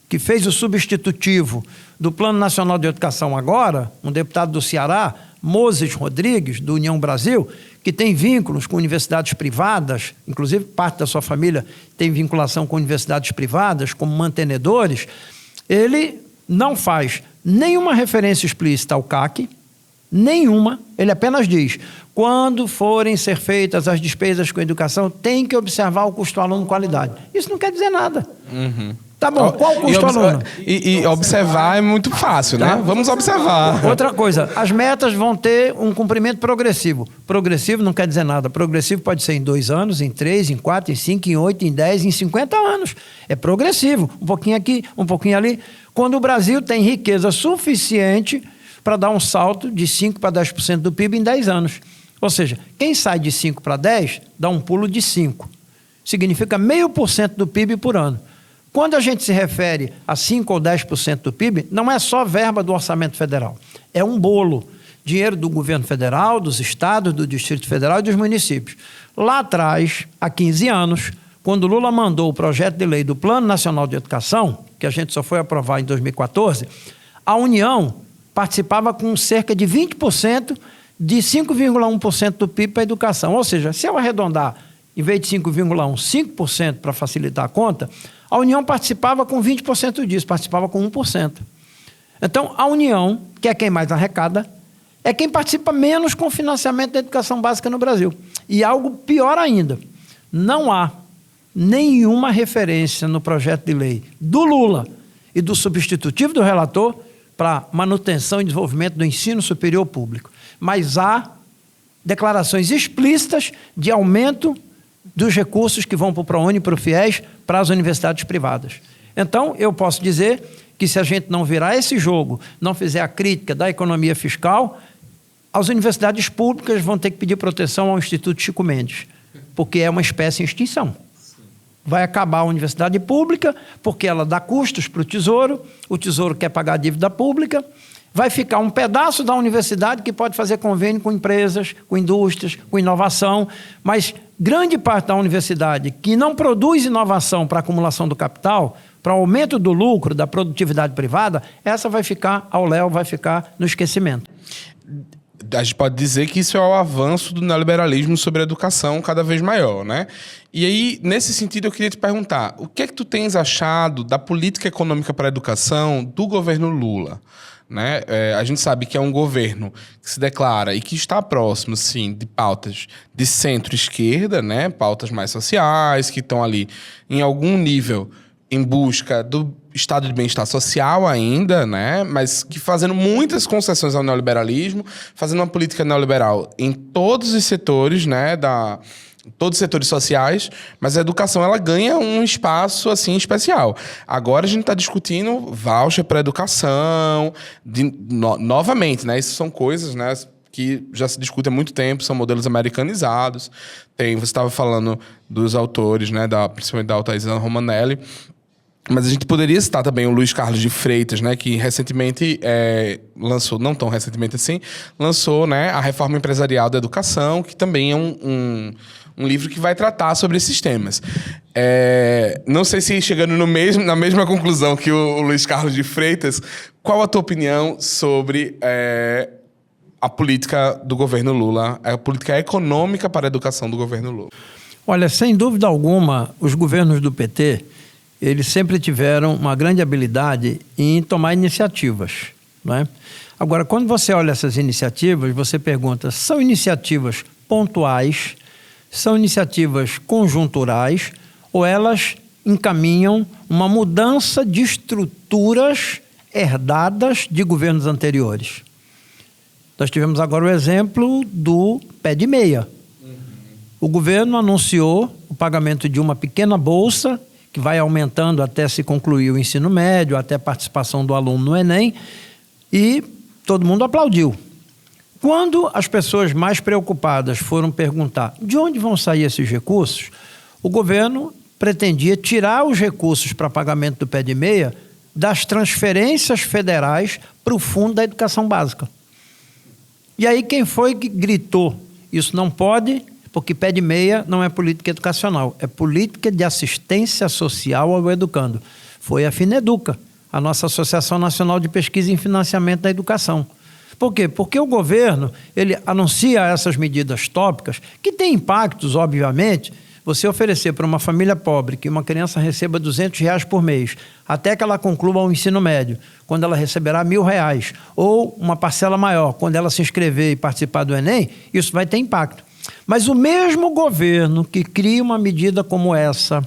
que fez o substitutivo do Plano Nacional de Educação agora, um deputado do Ceará, Moses Rodrigues, do União Brasil, que tem vínculos com universidades privadas, inclusive parte da sua família tem vinculação com universidades privadas, como mantenedores, ele não faz nenhuma referência explícita ao CAC, nenhuma, ele apenas diz, quando forem ser feitas as despesas com educação, tem que observar o custo aluno qualidade. Isso não quer dizer nada. Tá bom, qual o custo aluno? E observar é muito fácil, né? Vamos observar. Outra coisa, as metas vão ter um cumprimento progressivo. Progressivo não quer dizer nada. Progressivo pode ser em 2 anos, em 3, em 4, em 5, em 8, em 10, em 50 anos. É progressivo. Um pouquinho aqui, um pouquinho ali. Quando o Brasil tem riqueza suficiente para dar um salto de 5% para 10% do PIB em 10 anos. Ou seja, quem sai de 5 para 10, dá um pulo de 5. Significa 0,5% do PIB por ano. Quando a gente se refere a 5 ou 10% do PIB, não é só verba do orçamento federal. É um bolo. Dinheiro do governo federal, dos estados, do Distrito Federal e dos municípios. Lá atrás, há 15 anos, quando o Lula mandou o projeto de lei do Plano Nacional de Educação, que a gente só foi aprovar em 2014, a União participava com cerca de 20% de 5,1% do PIB para a educação. Ou seja, se eu arredondar, em vez de 5,1%, 5% para facilitar a conta, a União participava com 20% disso, participava com 1%. Então, a União, que é quem mais arrecada, é quem participa menos com o financiamento da educação básica no Brasil. E algo pior ainda, não há nenhuma referência no projeto de lei do Lula e do substitutivo do relator para manutenção e desenvolvimento do ensino superior público. Mas há declarações explícitas de aumento dos recursos que vão para o ProUni e para o FIES para as universidades privadas. Então, eu posso dizer que se a gente não virar esse jogo, não fizer a crítica da economia fiscal, as universidades públicas vão ter que pedir proteção ao Instituto Chico Mendes, porque é uma espécie em extinção. Vai acabar a universidade pública, porque ela dá custos para o Tesouro quer pagar a dívida pública, vai ficar um pedaço da universidade que pode fazer convênio com empresas, com indústrias, com inovação, mas grande parte da universidade que não produz inovação para acumulação do capital, para aumento do lucro, da produtividade privada, essa vai ficar ao léu, vai ficar no esquecimento. A gente pode dizer que isso é o avanço do neoliberalismo sobre a educação cada vez maior, né? E aí, nesse sentido, eu queria te perguntar, o que é que tu tens achado da política econômica para a educação do governo Lula? Né? A gente sabe que é um governo que se declara e que está próximo, sim, de pautas de centro-esquerda, né? Pautas mais sociais, que estão ali em algum nível em busca do estado de bem-estar social ainda, né? Mas que fazendo muitas concessões ao neoliberalismo, fazendo uma política neoliberal em todos os setores, né? Todos os setores sociais, mas a educação ela ganha um espaço assim especial. Agora a gente está discutindo voucher para educação, novamente, né? Isso são coisas, né, que já se discute há muito tempo, são modelos americanizados. Você estava falando dos autores, né, principalmente da Altaísa Romanelli, mas a gente poderia citar também o Luiz Carlos de Freitas, né, que recentemente lançou, não tão recentemente assim, lançou, né, a Reforma Empresarial da Educação, que também é um livro que vai tratar sobre esses temas. Não sei se chegando na mesma conclusão que o Luiz Carlos de Freitas, qual a tua opinião sobre a política do governo Lula, a política econômica para a educação do governo Lula? Olha, sem dúvida alguma, os governos do PT, eles sempre tiveram uma grande habilidade em tomar iniciativas, né? Agora, quando você olha essas iniciativas, você pergunta, são iniciativas pontuais, são iniciativas conjunturais ou elas encaminham uma mudança de estruturas herdadas de governos anteriores? Nós tivemos agora o exemplo do pé de meia. O governo anunciou o pagamento de uma pequena bolsa que vai aumentando até se concluir o ensino médio, até a participação do aluno no Enem, e todo mundo aplaudiu. Quando as pessoas mais preocupadas foram perguntar de onde vão sair esses recursos, o governo pretendia tirar os recursos para pagamento do pé de meia das transferências federais para o Fundo da Educação Básica. E aí quem foi que gritou? Isso não pode, porque pé de meia não é política educacional, é política de assistência social ao educando. Foi a Fineduca, a nossa Associação Nacional de Pesquisa em Financiamento da Educação. Por quê? Porque o governo, ele anuncia essas medidas tópicas, que têm impactos, obviamente. Você oferecer para uma família pobre que uma criança receba R$200 por mês, até que ela conclua o ensino médio, quando ela receberá R$1.000, ou uma parcela maior, quando ela se inscrever e participar do Enem, isso vai ter impacto. Mas o mesmo governo que cria uma medida como essa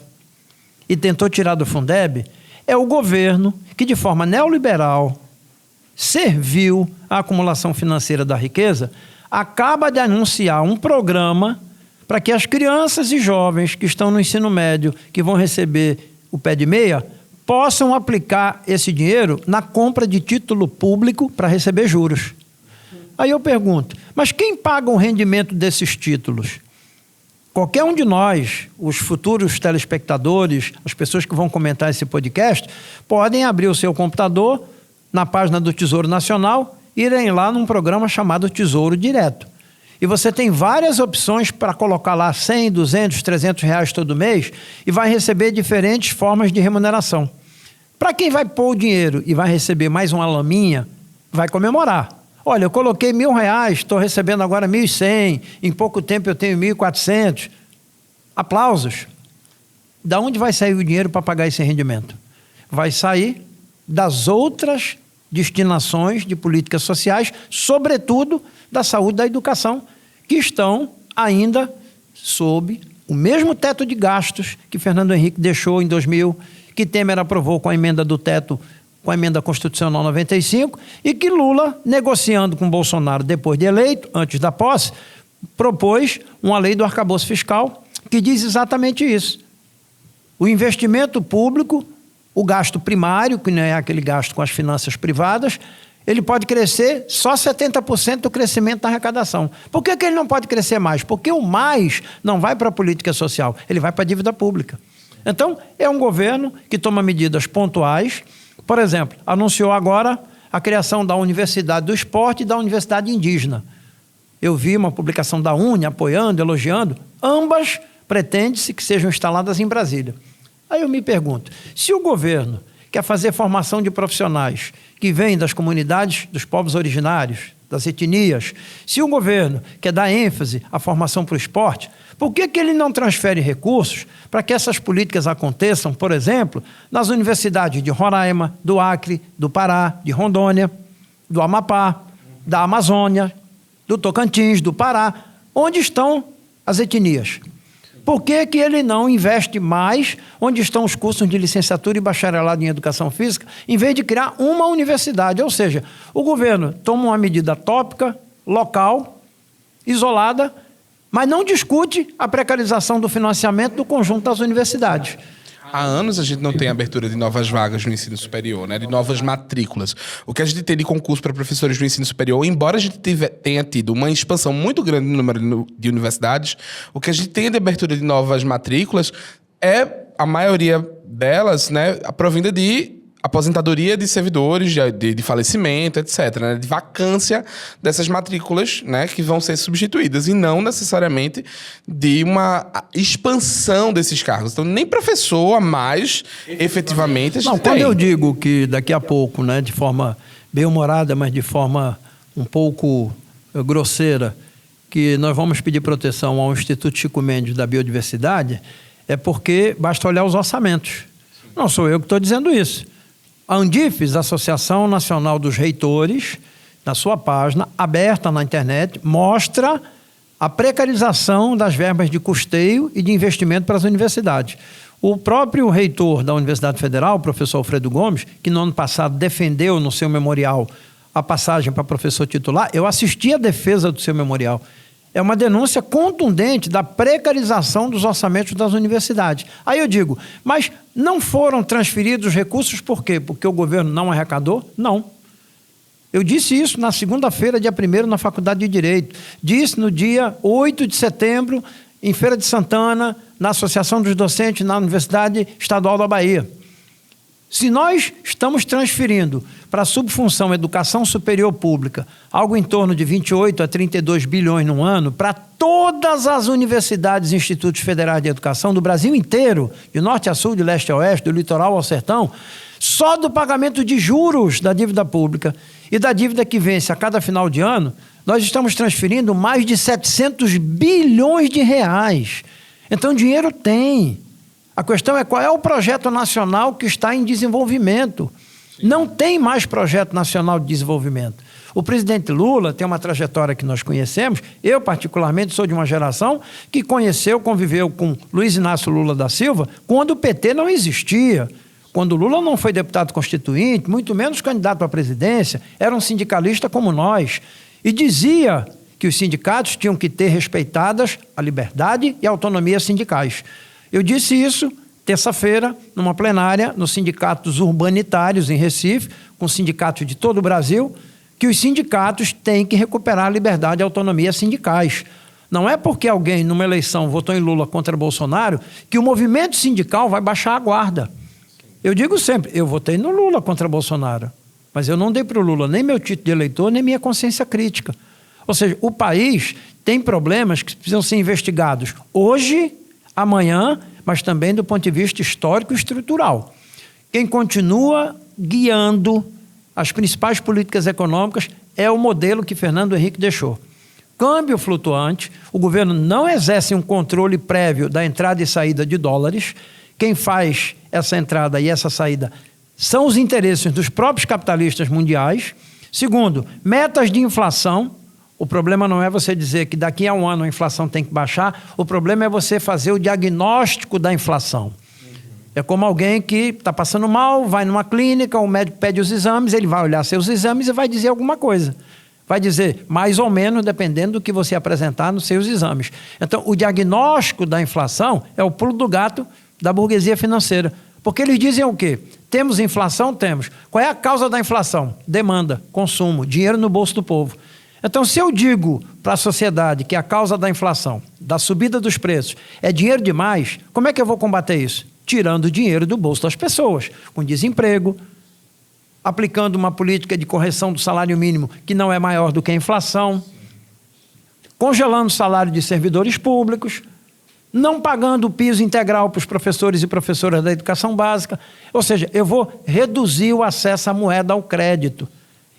e tentou tirar do Fundeb, é o governo que, de forma neoliberal, serviu à acumulação financeira da riqueza, acaba de anunciar um programa para que as crianças e jovens que estão no ensino médio, que vão receber o pé de meia, possam aplicar esse dinheiro na compra de título público para receber juros. Aí eu pergunto, mas quem paga o rendimento desses títulos? Qualquer um de nós, os futuros telespectadores, as pessoas que vão comentar esse podcast, podem abrir o seu computador na página do Tesouro Nacional e irem lá num programa chamado Tesouro Direto. E você tem várias opções para colocar lá 100, 200, 300 reais todo mês e vai receber diferentes formas de remuneração. Para quem vai pôr o dinheiro e vai receber mais uma laminha, vai comemorar. Olha, eu coloquei R$1.000, estou recebendo agora 1.100, em pouco tempo eu tenho 1.400. Aplausos. Da onde vai sair o dinheiro para pagar esse rendimento? Vai sair das outras destinações de políticas sociais, sobretudo da saúde e da educação, que estão ainda sob o mesmo teto de gastos que Fernando Henrique deixou em 2000, que Temer aprovou com a emenda do teto com a emenda constitucional 95, e que Lula, negociando com Bolsonaro depois de eleito, antes da posse, propôs uma lei do arcabouço fiscal que diz exatamente isso. O investimento público, o gasto primário, que não é aquele gasto com as finanças privadas, ele pode crescer só 70% do crescimento da arrecadação. Por que ele não pode crescer mais? Porque o mais não vai para a política social, ele vai para a dívida pública. Então, é um governo que toma medidas pontuais. Por exemplo, anunciou agora a criação da Universidade do Esporte e da Universidade Indígena. Eu vi uma publicação da UNE apoiando, elogiando. Ambas pretende-se que sejam instaladas em Brasília. Aí eu me pergunto, se o governo quer fazer formação de profissionais que vêm das comunidades dos povos originários, das etnias, se o governo quer dar ênfase à formação para o esporte, por que ele não transfere recursos para que essas políticas aconteçam, por exemplo, nas universidades de Roraima, do Acre, do Pará, de Rondônia, do Amapá, da Amazônia, do Tocantins, do Pará, onde estão as etnias? Por que ele não investe mais onde estão os cursos de licenciatura e bacharelado em educação física, em vez de criar uma universidade? Ou seja, o governo toma uma medida tópica, local, isolada, mas não discute a precarização do financiamento do conjunto das universidades. Há anos a gente não tem abertura de novas vagas no ensino superior, né? De novas matrículas. O que a gente tem de concurso para professores do ensino superior, embora a gente tenha tido uma expansão muito grande no número de universidades, o que a gente tem de abertura de novas matrículas é, a maioria delas, né, provinda de aposentadoria de servidores, de falecimento, etc., né? De vacância dessas matrículas, né, que vão ser substituídas, e não necessariamente de uma expansão desses cargos. Então, nem professor a mais, efetivamente, a gente tem. Quando eu digo que daqui a pouco, né, de forma bem-humorada, mas de forma um pouco grosseira, que nós vamos pedir proteção ao Instituto Chico Mendes da Biodiversidade, é porque basta olhar os orçamentos. Não sou eu que estou dizendo isso. A Andifes, Associação Nacional dos Reitores, na sua página, aberta na internet, mostra a precarização das verbas de custeio e de investimento para as universidades. O próprio reitor da Universidade Federal, o professor Alfredo Gomes, que no ano passado defendeu no seu memorial a passagem para professor titular, eu assisti a defesa do seu memorial. É uma denúncia contundente da precarização dos orçamentos das universidades. Aí eu digo, mas não foram transferidos recursos por quê? Porque o governo não arrecadou? Não. Eu disse isso na segunda-feira, dia 1º, na Faculdade de Direito. Disse no dia 8 de setembro, em Feira de Santana, na Associação dos Docentes, na Universidade Estadual da Bahia. Se nós estamos transferindo para a subfunção Educação Superior Pública algo em torno de 28 a 32 bilhões no ano para todas as universidades e institutos federais de educação do Brasil inteiro, de norte a sul, de leste a oeste, do litoral ao sertão, só do pagamento de juros da dívida pública e da dívida que vence a cada final de ano, nós estamos transferindo mais de 700 bilhões de reais. Então, dinheiro tem. A questão é qual é o projeto nacional que está em desenvolvimento. Não tem mais projeto nacional de desenvolvimento. O presidente Lula tem uma trajetória que nós conhecemos. Eu, particularmente, sou de uma geração que conviveu com Luiz Inácio Lula da Silva quando o PT não existia. Quando Lula não foi deputado constituinte, muito menos candidato à presidência, era um sindicalista como nós. E dizia que os sindicatos tinham que ter respeitadas a liberdade e a autonomia sindicais. Eu disse isso terça-feira, numa plenária, nos sindicatos urbanitários em Recife, com sindicatos de todo o Brasil, que os sindicatos têm que recuperar a liberdade e a autonomia sindicais. Não é porque alguém, numa eleição, votou em Lula contra Bolsonaro, que o movimento sindical vai baixar a guarda. Eu digo sempre, eu votei no Lula contra Bolsonaro, mas eu não dei para o Lula nem meu título de eleitor, nem minha consciência crítica. Ou seja, o país tem problemas que precisam ser investigados hoje, amanhã, mas também do ponto de vista histórico e estrutural. Quem continua guiando as principais políticas econômicas é o modelo que Fernando Henrique deixou. Câmbio flutuante, o governo não exerce um controle prévio da entrada e saída de dólares. Quem faz essa entrada e essa saída são os interesses dos próprios capitalistas mundiais. Segundo, metas de inflação. O problema não é você dizer que daqui a um ano a inflação tem que baixar, o problema é você fazer o diagnóstico da inflação. É como alguém que está passando mal, vai numa clínica, o médico pede os exames, ele vai olhar seus exames e vai dizer alguma coisa. Vai dizer mais ou menos, dependendo do que você apresentar nos seus exames. Então, o diagnóstico da inflação é o pulo do gato da burguesia financeira. Porque eles dizem o quê? Temos inflação? Temos. Qual é a causa da inflação? Demanda, consumo, dinheiro no bolso do povo. Então, se eu digo para a sociedade que a causa da inflação, da subida dos preços, é dinheiro demais, como é que eu vou combater isso? Tirando dinheiro do bolso das pessoas, com desemprego, aplicando uma política de correção do salário mínimo que não é maior do que a inflação, congelando o salário de servidores públicos, não pagando o piso integral para os professores e professoras da educação básica. Ou seja, eu vou reduzir o acesso à moeda ao crédito.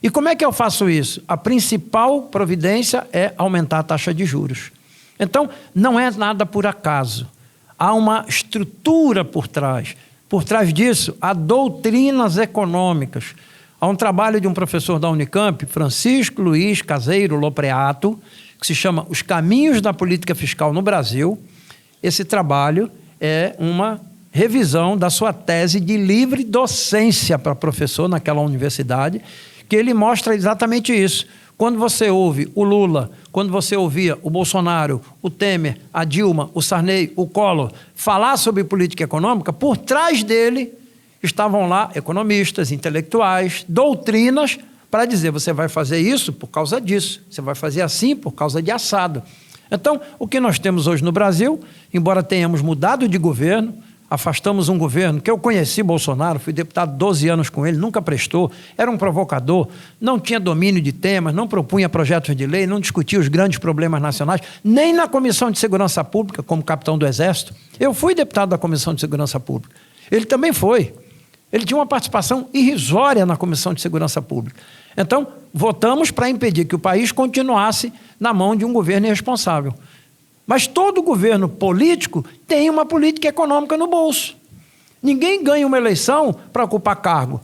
E como é que eu faço isso? A principal providência é aumentar a taxa de juros. Então, não é nada por acaso. Há uma estrutura por trás. Por trás disso, há doutrinas econômicas. Há um trabalho de um professor da Unicamp, Francisco Luiz Caseiro Lopreato, que se chama Os Caminhos da Política Fiscal no Brasil. Esse trabalho é uma revisão da sua tese de livre docência para professor naquela universidade, que ele mostra exatamente isso. Quando você ouve o Lula, quando você ouvia o Bolsonaro, o Temer, a Dilma, o Sarney, o Collor falar sobre política econômica, por trás dele estavam lá economistas, intelectuais, doutrinas para dizer, você vai fazer isso por causa disso, você vai fazer assim por causa de assado. Então, o que nós temos hoje no Brasil, embora tenhamos mudado de governo, afastamos um governo que eu conheci Bolsonaro, fui deputado 12 anos com ele, nunca prestou, era um provocador, não tinha domínio de temas, não propunha projetos de lei, não discutia os grandes problemas nacionais, nem na Comissão de Segurança Pública, como capitão do Exército. Eu fui deputado da Comissão de Segurança Pública. Ele também foi. Ele tinha uma participação irrisória na Comissão de Segurança Pública. Então, votamos para impedir que o país continuasse na mão de um governo irresponsável. Mas todo governo político tem uma política econômica no bolso. Ninguém ganha uma eleição para ocupar cargo.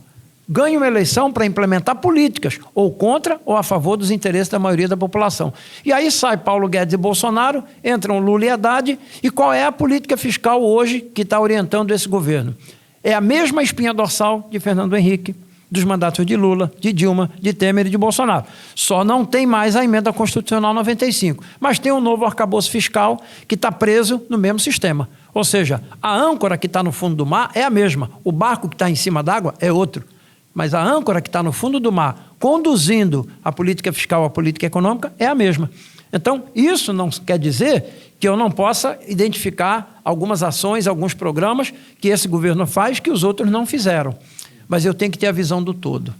Ganha uma eleição para implementar políticas, ou contra ou a favor dos interesses da maioria da população. E aí sai Paulo Guedes e Bolsonaro, entram Lula e Haddad, e qual é a política fiscal hoje que está orientando esse governo? É a mesma espinha dorsal de Fernando Henrique, dos mandatos de Lula, de Dilma, de Temer e de Bolsonaro. Só não tem mais a emenda constitucional 95, mas tem um novo arcabouço fiscal que está preso no mesmo sistema. Ou seja, a âncora que está no fundo do mar é a mesma, o barco que está em cima d'água é outro, mas a âncora que está no fundo do mar, conduzindo a política fiscal, a política econômica, é a mesma. Então, isso não quer dizer que eu não possa identificar algumas ações, alguns programas que esse governo faz que os outros não fizeram. Mas eu tenho que ter a visão do todo.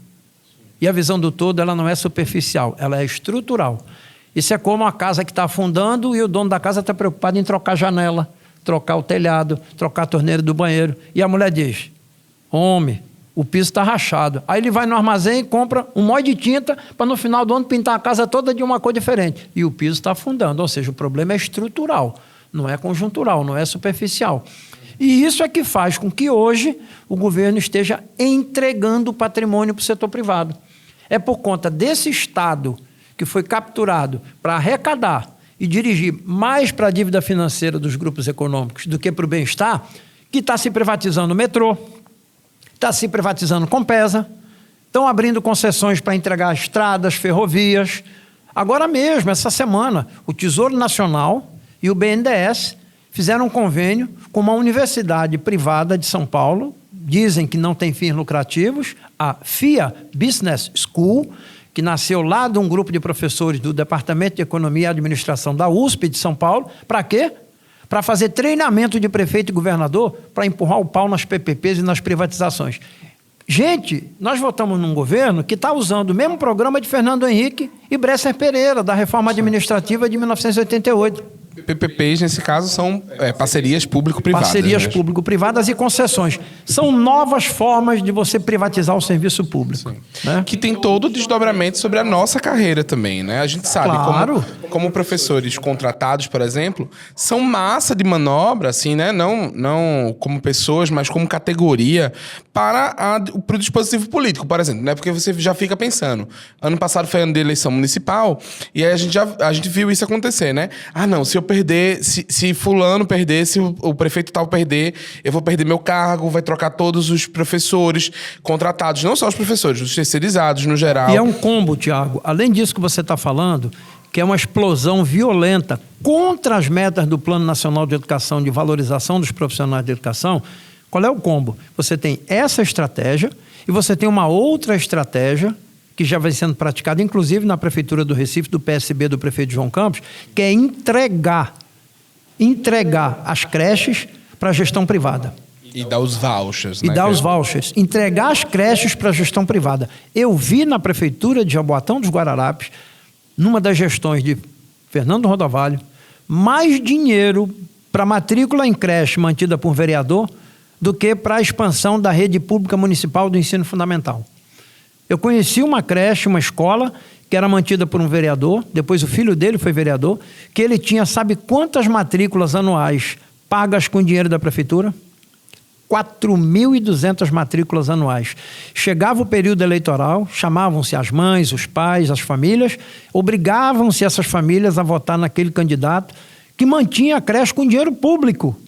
E a visão do todo, ela não é superficial, ela é estrutural. Isso é como a casa que está afundando e o dono da casa está preocupado em trocar a janela, trocar o telhado, trocar a torneira do banheiro. E a mulher diz, homem, o piso está rachado. Aí ele vai no armazém e compra um molde de tinta para no final do ano pintar a casa toda de uma cor diferente. E o piso está afundando, ou seja, o problema é estrutural, não é conjuntural, não é superficial. E isso é que faz com que hoje o governo esteja entregando o patrimônio para o setor privado. É por conta desse Estado que foi capturado para arrecadar e dirigir mais para a dívida financeira dos grupos econômicos do que para o bem-estar, que está se privatizando o metrô, está se privatizando Compesa, estão abrindo concessões para entregar estradas, ferrovias. Agora mesmo, essa semana, o Tesouro Nacional e o BNDES fizeram um convênio com uma universidade privada de São Paulo, dizem que não tem fins lucrativos, a FIA Business School, que nasceu lá de um grupo de professores do Departamento de Economia e Administração da USP de São Paulo. Para quê? Para fazer treinamento de prefeito e governador para empurrar o pau nas PPPs e nas privatizações. Gente, nós votamos num governo que está usando o mesmo programa de Fernando Henrique e Bresser Pereira, da reforma administrativa de 1988. PPPs, nesse caso, são parcerias público-privadas. Parcerias público-privadas e concessões. São novas formas de você privatizar o serviço público. Né? Que tem todo o desdobramento sobre a nossa carreira também, né? A gente sabe, claro, como professores contratados, por exemplo, são massa de manobra, assim, né? Não como pessoas, mas como categoria para o dispositivo político, por exemplo, né? Porque você já fica pensando. Ano passado foi ano de eleição municipal e aí a gente viu isso acontecer, né? Ah, não, se eu perder, se fulano perder, se o prefeito tal perder, eu vou perder meu cargo, vai trocar todos os professores contratados, não só os professores, os terceirizados no geral. E é um combo, Tiago. Além disso que você está falando, que é uma explosão violenta contra as metas do Plano Nacional de Educação, de valorização dos profissionais de educação. Qual é o combo? Você tem essa estratégia e você tem uma outra estratégia que já vai sendo praticada, inclusive na Prefeitura do Recife, do PSB, do prefeito João Campos, que é entregar as creches para a gestão privada. E dar os vouchers. E dar os vouchers. Entregar as creches para a gestão privada. Eu vi na Prefeitura de Jaboatão dos Guararapes, numa das gestões de Fernando Rodovalho, mais dinheiro para matrícula em creche mantida por vereador do que para a expansão da rede pública municipal do ensino fundamental. Eu conheci uma creche, uma escola, que era mantida por um vereador, depois o filho dele foi vereador, que ele tinha, sabe quantas matrículas anuais pagas com dinheiro da prefeitura? 4.200 matrículas anuais. Chegava o período eleitoral, chamavam-se as mães, os pais, as famílias, obrigavam-se essas famílias a votar naquele candidato que mantinha a creche com dinheiro público.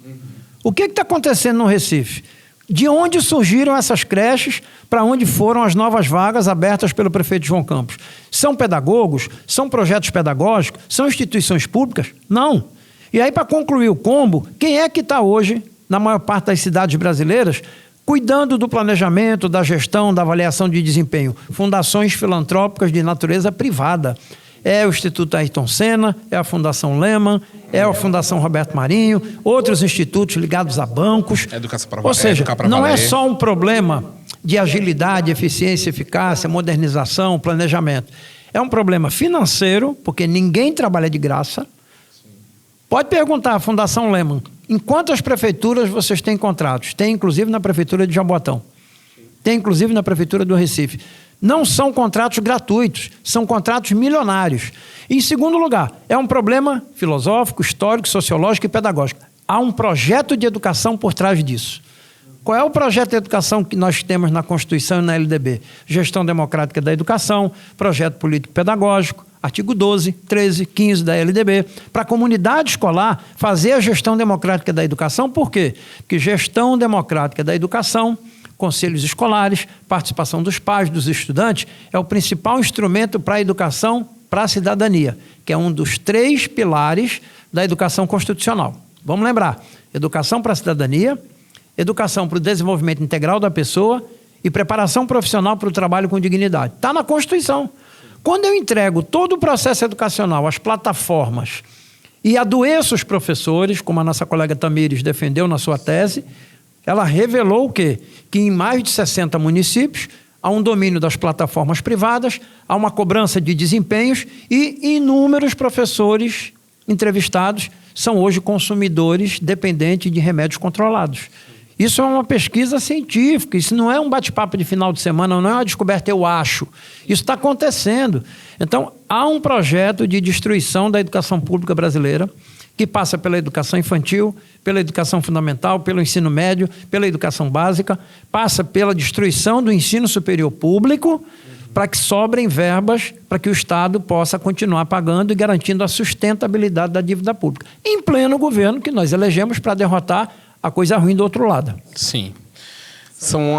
O que está acontecendo no Recife? De onde surgiram essas creches, para onde foram as novas vagas abertas pelo prefeito João Campos? São pedagogos? São projetos pedagógicos? São instituições públicas? Não. E aí, para concluir o combo, quem é que está hoje, na maior parte das cidades brasileiras, cuidando do planejamento, da gestão, da avaliação de desempenho? Fundações filantrópicas de natureza privada. É o Instituto Ayrton Senna, é a Fundação Lehman, é a Fundação Roberto Marinho, outros institutos ligados a bancos. Ou seja, não é só um problema de agilidade, eficiência, eficácia, modernização, planejamento. É um problema financeiro, porque ninguém trabalha de graça. Pode perguntar à Fundação Lehman, em quantas prefeituras vocês têm contratos? Tem, inclusive, na Prefeitura de Jaboatão. Tem, inclusive, na Prefeitura do Recife. Não são contratos gratuitos, são contratos milionários. E, em segundo lugar, é um problema filosófico, histórico, sociológico e pedagógico. Há um projeto de educação por trás disso. Qual é o projeto de educação que nós temos na Constituição e na LDB? Gestão democrática da educação, projeto político-pedagógico, artigo 12, 13, 15 da LDB, para a comunidade escolar fazer a gestão democrática da educação. Por quê? Porque gestão democrática da educação, conselhos escolares, participação dos pais, dos estudantes, é o principal instrumento para a educação, para a cidadania, que é um dos 3 pilares da educação constitucional. Vamos lembrar, educação para a cidadania, educação para o desenvolvimento integral da pessoa e preparação profissional para o trabalho com dignidade. Está na Constituição. Quando eu entrego todo o processo educacional às plataformas e adoeço os professores, como a nossa colega Tamires defendeu na sua tese, ela revelou o quê? Que em mais de 60 municípios há um domínio das plataformas privadas, há uma cobrança de desempenhos e inúmeros professores entrevistados são hoje consumidores dependentes de remédios controlados. Isso é uma pesquisa científica, isso não é um bate-papo de final de semana, não é uma descoberta, eu acho. Isso está acontecendo. Então, há um projeto de destruição da educação pública brasileira, que passa pela educação infantil, pela educação fundamental, pelo ensino médio, pela educação básica, passa pela destruição do ensino superior público, para que sobrem verbas para que o Estado possa continuar pagando e garantindo a sustentabilidade da dívida pública. Em pleno governo que nós elegemos para derrotar a coisa ruim do outro lado. Sim. São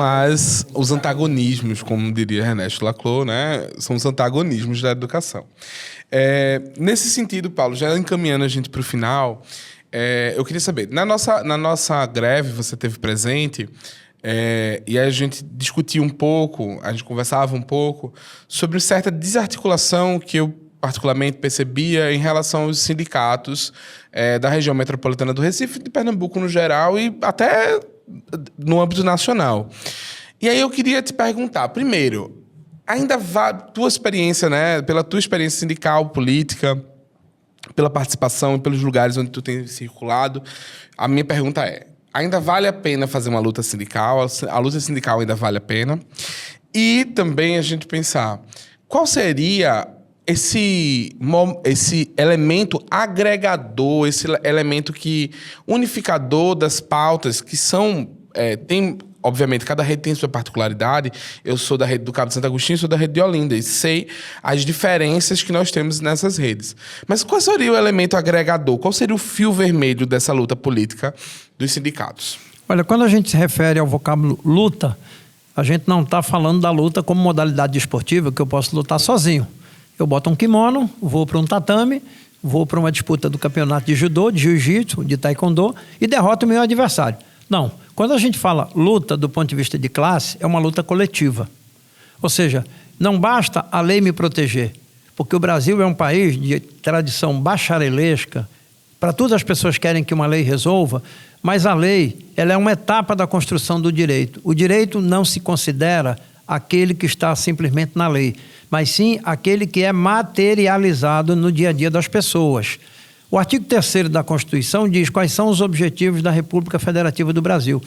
os antagonismos, como diria Ernesto Laclau, né? São os antagonismos da educação. Nesse sentido, Paulo, já encaminhando a gente para o final, eu queria saber, na nossa greve você esteve presente, e a gente discutia um pouco, a gente conversava um pouco sobre certa desarticulação que eu particularmente percebia em relação aos sindicatos da região metropolitana do Recife, de Pernambuco no geral e até no âmbito nacional. E aí eu queria te perguntar, primeiro, ainda tua experiência, né, pela tua experiência sindical, política, pela participação e pelos lugares onde tu tem circulado, a minha pergunta é, ainda vale a pena fazer uma luta sindical? A luta sindical ainda vale a pena? E também a gente pensar, qual seria esse elemento agregador, esse elemento unificador das pautas que são... tem obviamente, cada rede tem sua particularidade. Eu sou da rede do Cabo de Santo Agostinho, sou da rede de Olinda e sei as diferenças que nós temos nessas redes. Mas qual seria o elemento agregador? Qual seria o fio vermelho dessa luta política dos sindicatos? Olha, quando a gente se refere ao vocábulo luta, a gente não está falando da luta como modalidade esportiva, que eu posso lutar sozinho. Eu boto um kimono, vou para um tatame, vou para uma disputa do campeonato de judô, de jiu-jitsu, de taekwondo e derroto o meu adversário. Não. Quando a gente fala luta do ponto de vista de classe, é uma luta coletiva. Ou seja, não basta a lei me proteger, porque o Brasil é um país de tradição bacharelesca. Para tudo as pessoas querem que uma lei resolva, mas a lei ela é uma etapa da construção do direito. O direito não se considera aquele que está simplesmente na lei, mas sim aquele que é materializado no dia a dia das pessoas. O artigo 3º da Constituição diz quais são os objetivos da República Federativa do Brasil.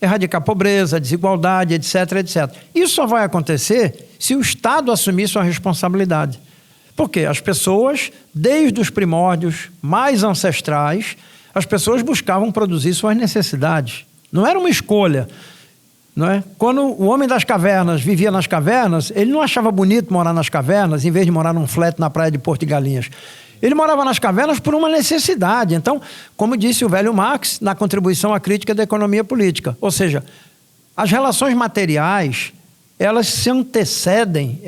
Erradicar a pobreza, a desigualdade, etc, etc. Isso só vai acontecer se o Estado assumir sua responsabilidade. Porque as pessoas, desde os primórdios mais ancestrais, as pessoas buscavam produzir suas necessidades. Não era uma escolha. Não é? Quando o homem das cavernas vivia nas cavernas, ele não achava bonito morar nas cavernas, em vez de morar num flat na praia de Porto de Galinhas. Ele morava nas cavernas por uma necessidade. Então, como disse o velho Marx, na contribuição à crítica da economia política. Ou seja, as relações materiais, elas antecedem,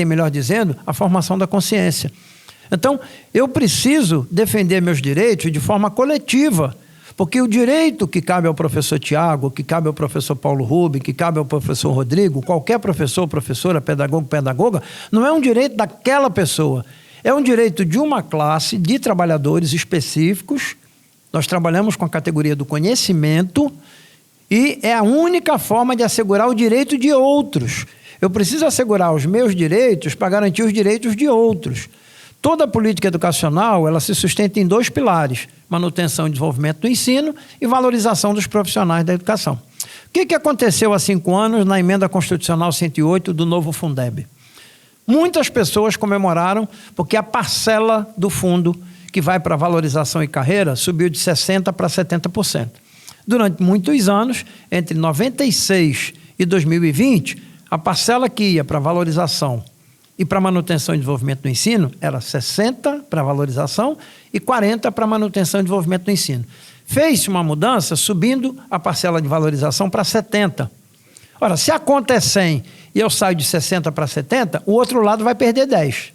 melhor dizendo, a formação da consciência. Então, eu preciso defender meus direitos de forma coletiva, porque o direito que cabe ao professor Tiago, que cabe ao professor Paulo Rubem, que cabe ao professor Rodrigo, qualquer professor, professora, pedagogo, pedagoga, não é um direito daquela pessoa. É um direito de uma classe de trabalhadores específicos. Nós trabalhamos com a categoria do conhecimento e é a única forma de assegurar o direito de outros. Eu preciso assegurar os meus direitos para garantir os direitos de outros. Toda política educacional, ela se sustenta em 2 pilares: manutenção e desenvolvimento do ensino e valorização dos profissionais da educação. O que aconteceu há 5 anos na emenda constitucional 108 do novo Fundeb? Muitas pessoas comemoraram porque a parcela do fundo que vai para valorização e carreira subiu de 60% para 70%. Durante muitos anos, entre 96 e 2020, a parcela que ia para valorização e para manutenção e desenvolvimento do ensino era 60% para valorização e 40% para manutenção e desenvolvimento do ensino. Fez-se uma mudança subindo a parcela de valorização para 70%. Ora, se a conta é 100 e eu saio de 60 para 70, o outro lado vai perder 10.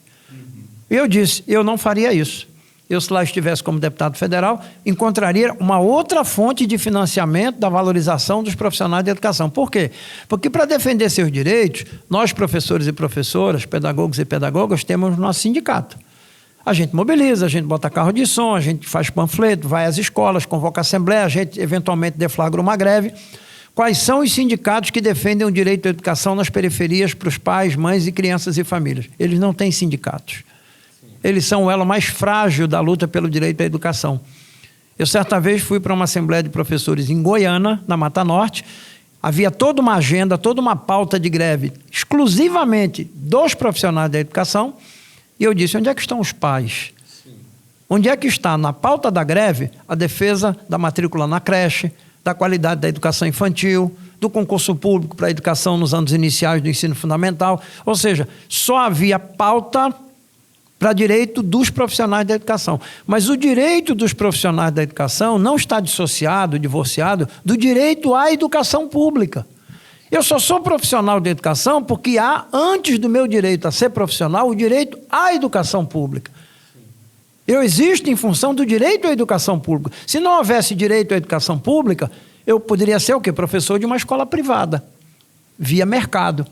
Eu disse, eu não faria isso. Eu, se lá estivesse como deputado federal, encontraria uma outra fonte de financiamento da valorização dos profissionais de educação. Por quê? Porque para defender seus direitos, nós, professores e professoras, pedagogos e pedagogas, temos o nosso sindicato. A gente mobiliza, a gente bota carro de som, a gente faz panfleto, vai às escolas, convoca a assembleia, a gente eventualmente deflagra uma greve. Quais são os sindicatos que defendem o direito à educação nas periferias para os pais, mães e crianças e famílias? Eles não têm sindicatos. Eles são o elo mais frágil da luta pelo direito à educação. Eu, certa vez, fui para uma assembleia de professores em Goiânia, na Mata Norte. Havia toda uma agenda, toda uma pauta de greve, exclusivamente dos profissionais da educação. E eu disse, onde é que estão os pais? Onde é que está, na pauta da greve, a defesa da matrícula na creche, da qualidade da educação infantil, do concurso público para a educação nos anos iniciais do ensino fundamental? Ou seja, só havia pauta para direito dos profissionais da educação. Mas o direito dos profissionais da educação não está dissociado, divorciado do direito à educação pública. Eu só sou profissional de educação porque há, antes do meu direito a ser profissional, o direito à educação pública. Eu existo em função do direito à educação pública. Se não houvesse direito à educação pública, eu poderia ser o quê? Professor de uma escola privada, via mercado.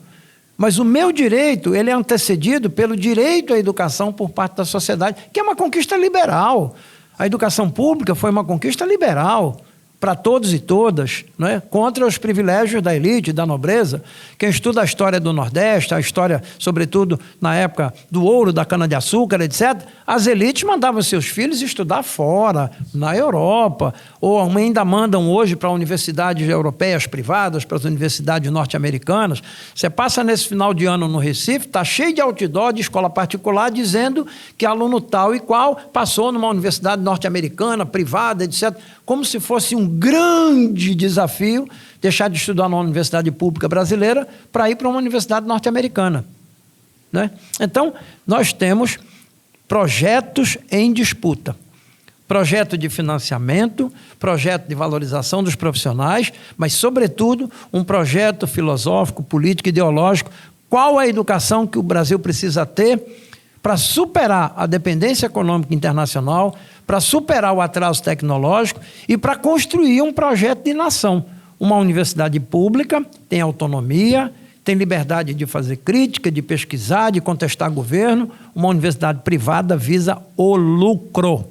Mas o meu direito, ele é antecedido pelo direito à educação por parte da sociedade, que é uma conquista liberal. A educação pública foi uma conquista liberal para todos e todas, não é? Contra os privilégios da elite, da nobreza. Quem estuda a história do Nordeste, a história, sobretudo, na época do ouro, da cana-de-açúcar, etc., as elites mandavam seus filhos estudar fora, na Europa, ou ainda mandam hoje para universidades europeias privadas, para as universidades norte-americanas. Você passa nesse final de ano no Recife, está cheio de outdoor de escola particular dizendo que aluno tal e qual passou numa universidade norte-americana, privada, etc., como se fosse um grande desafio deixar de estudar numa universidade pública brasileira para ir para uma universidade norte-americana, né? Então, nós temos projetos em disputa. Projeto de financiamento, projeto de valorização dos profissionais, mas, sobretudo, um projeto filosófico, político, ideológico. Qual a educação que o Brasil precisa ter para superar a dependência econômica internacional, para superar o atraso tecnológico e para construir um projeto de nação. Uma universidade pública tem autonomia, tem liberdade de fazer crítica, de pesquisar, de contestar governo. Uma universidade privada visa o lucro.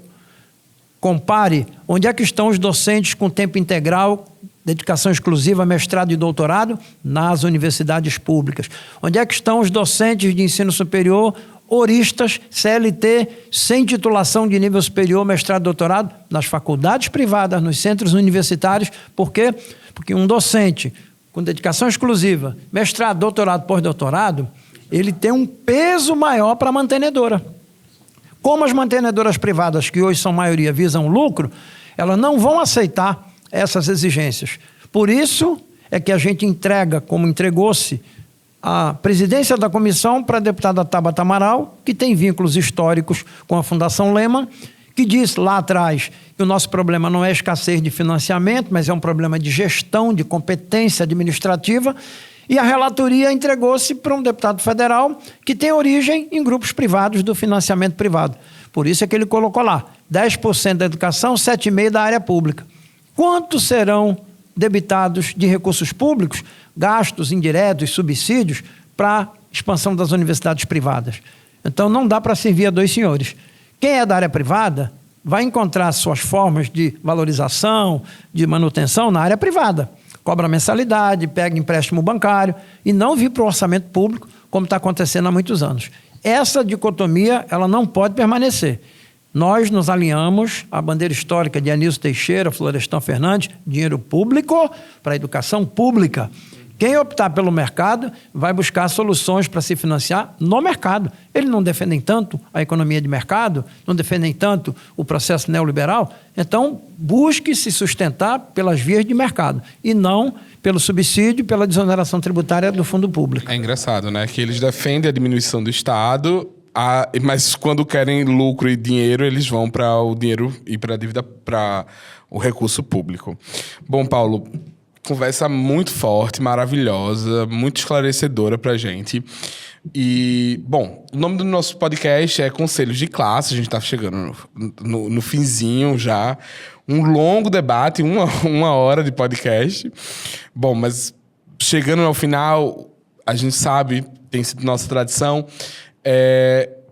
Compare onde é que estão os docentes com tempo integral, dedicação exclusiva, mestrado e doutorado, nas universidades públicas. Onde é que estão os docentes de ensino superior, horistas, CLT, sem titulação de nível superior, mestrado e doutorado? Nas faculdades privadas, nos centros universitários. Por quê? Porque um docente com dedicação exclusiva, mestrado, doutorado, pós-doutorado, ele tem um peso maior para a mantenedora. Como as mantenedoras privadas, que hoje são maioria, visam lucro, elas não vão aceitar essas exigências. Por isso é que a gente entrega, como entregou-se, a presidência da comissão para a deputada Tabata Amaral, que tem vínculos históricos com a Fundação Lehman, que disse lá atrás que o nosso problema não é escassez de financiamento, mas é um problema de gestão, de competência administrativa. E a relatoria entregou-se para um deputado federal que tem origem em grupos privados do financiamento privado. Por isso é que ele colocou lá 10% da educação, 7,5% da área pública. Quantos serão debitados de recursos públicos, gastos indiretos, subsídios, para a expansão das universidades privadas? Então não dá para servir a dois senhores. Quem é da área privada vai encontrar suas formas de valorização, de manutenção na área privada. Cobra mensalidade, pega empréstimo bancário e não vir para o orçamento público, como está acontecendo há muitos anos. Essa dicotomia, ela não pode permanecer. Nós nos alinhamos à bandeira histórica de Anísio Teixeira, Florestan Fernandes, dinheiro público para a educação pública. Quem optar pelo mercado vai buscar soluções para se financiar no mercado. Eles não defendem tanto a economia de mercado, não defendem tanto o processo neoliberal. Então, busque se sustentar pelas vias de mercado e não pelo subsídio, pela desoneração tributária do fundo público. É engraçado, né? Que eles defendem a diminuição do Estado, mas quando querem lucro e dinheiro, eles vão para o dinheiro e para a dívida, para o recurso público. Bom, Paulo, conversa muito forte, maravilhosa, muito esclarecedora pra gente. E, bom, o nome do nosso podcast é Conselhos de Classe. A gente tá chegando no finzinho já. Um longo debate, uma hora de podcast. Bom, mas chegando ao final, a gente sabe, tem sido nossa tradição,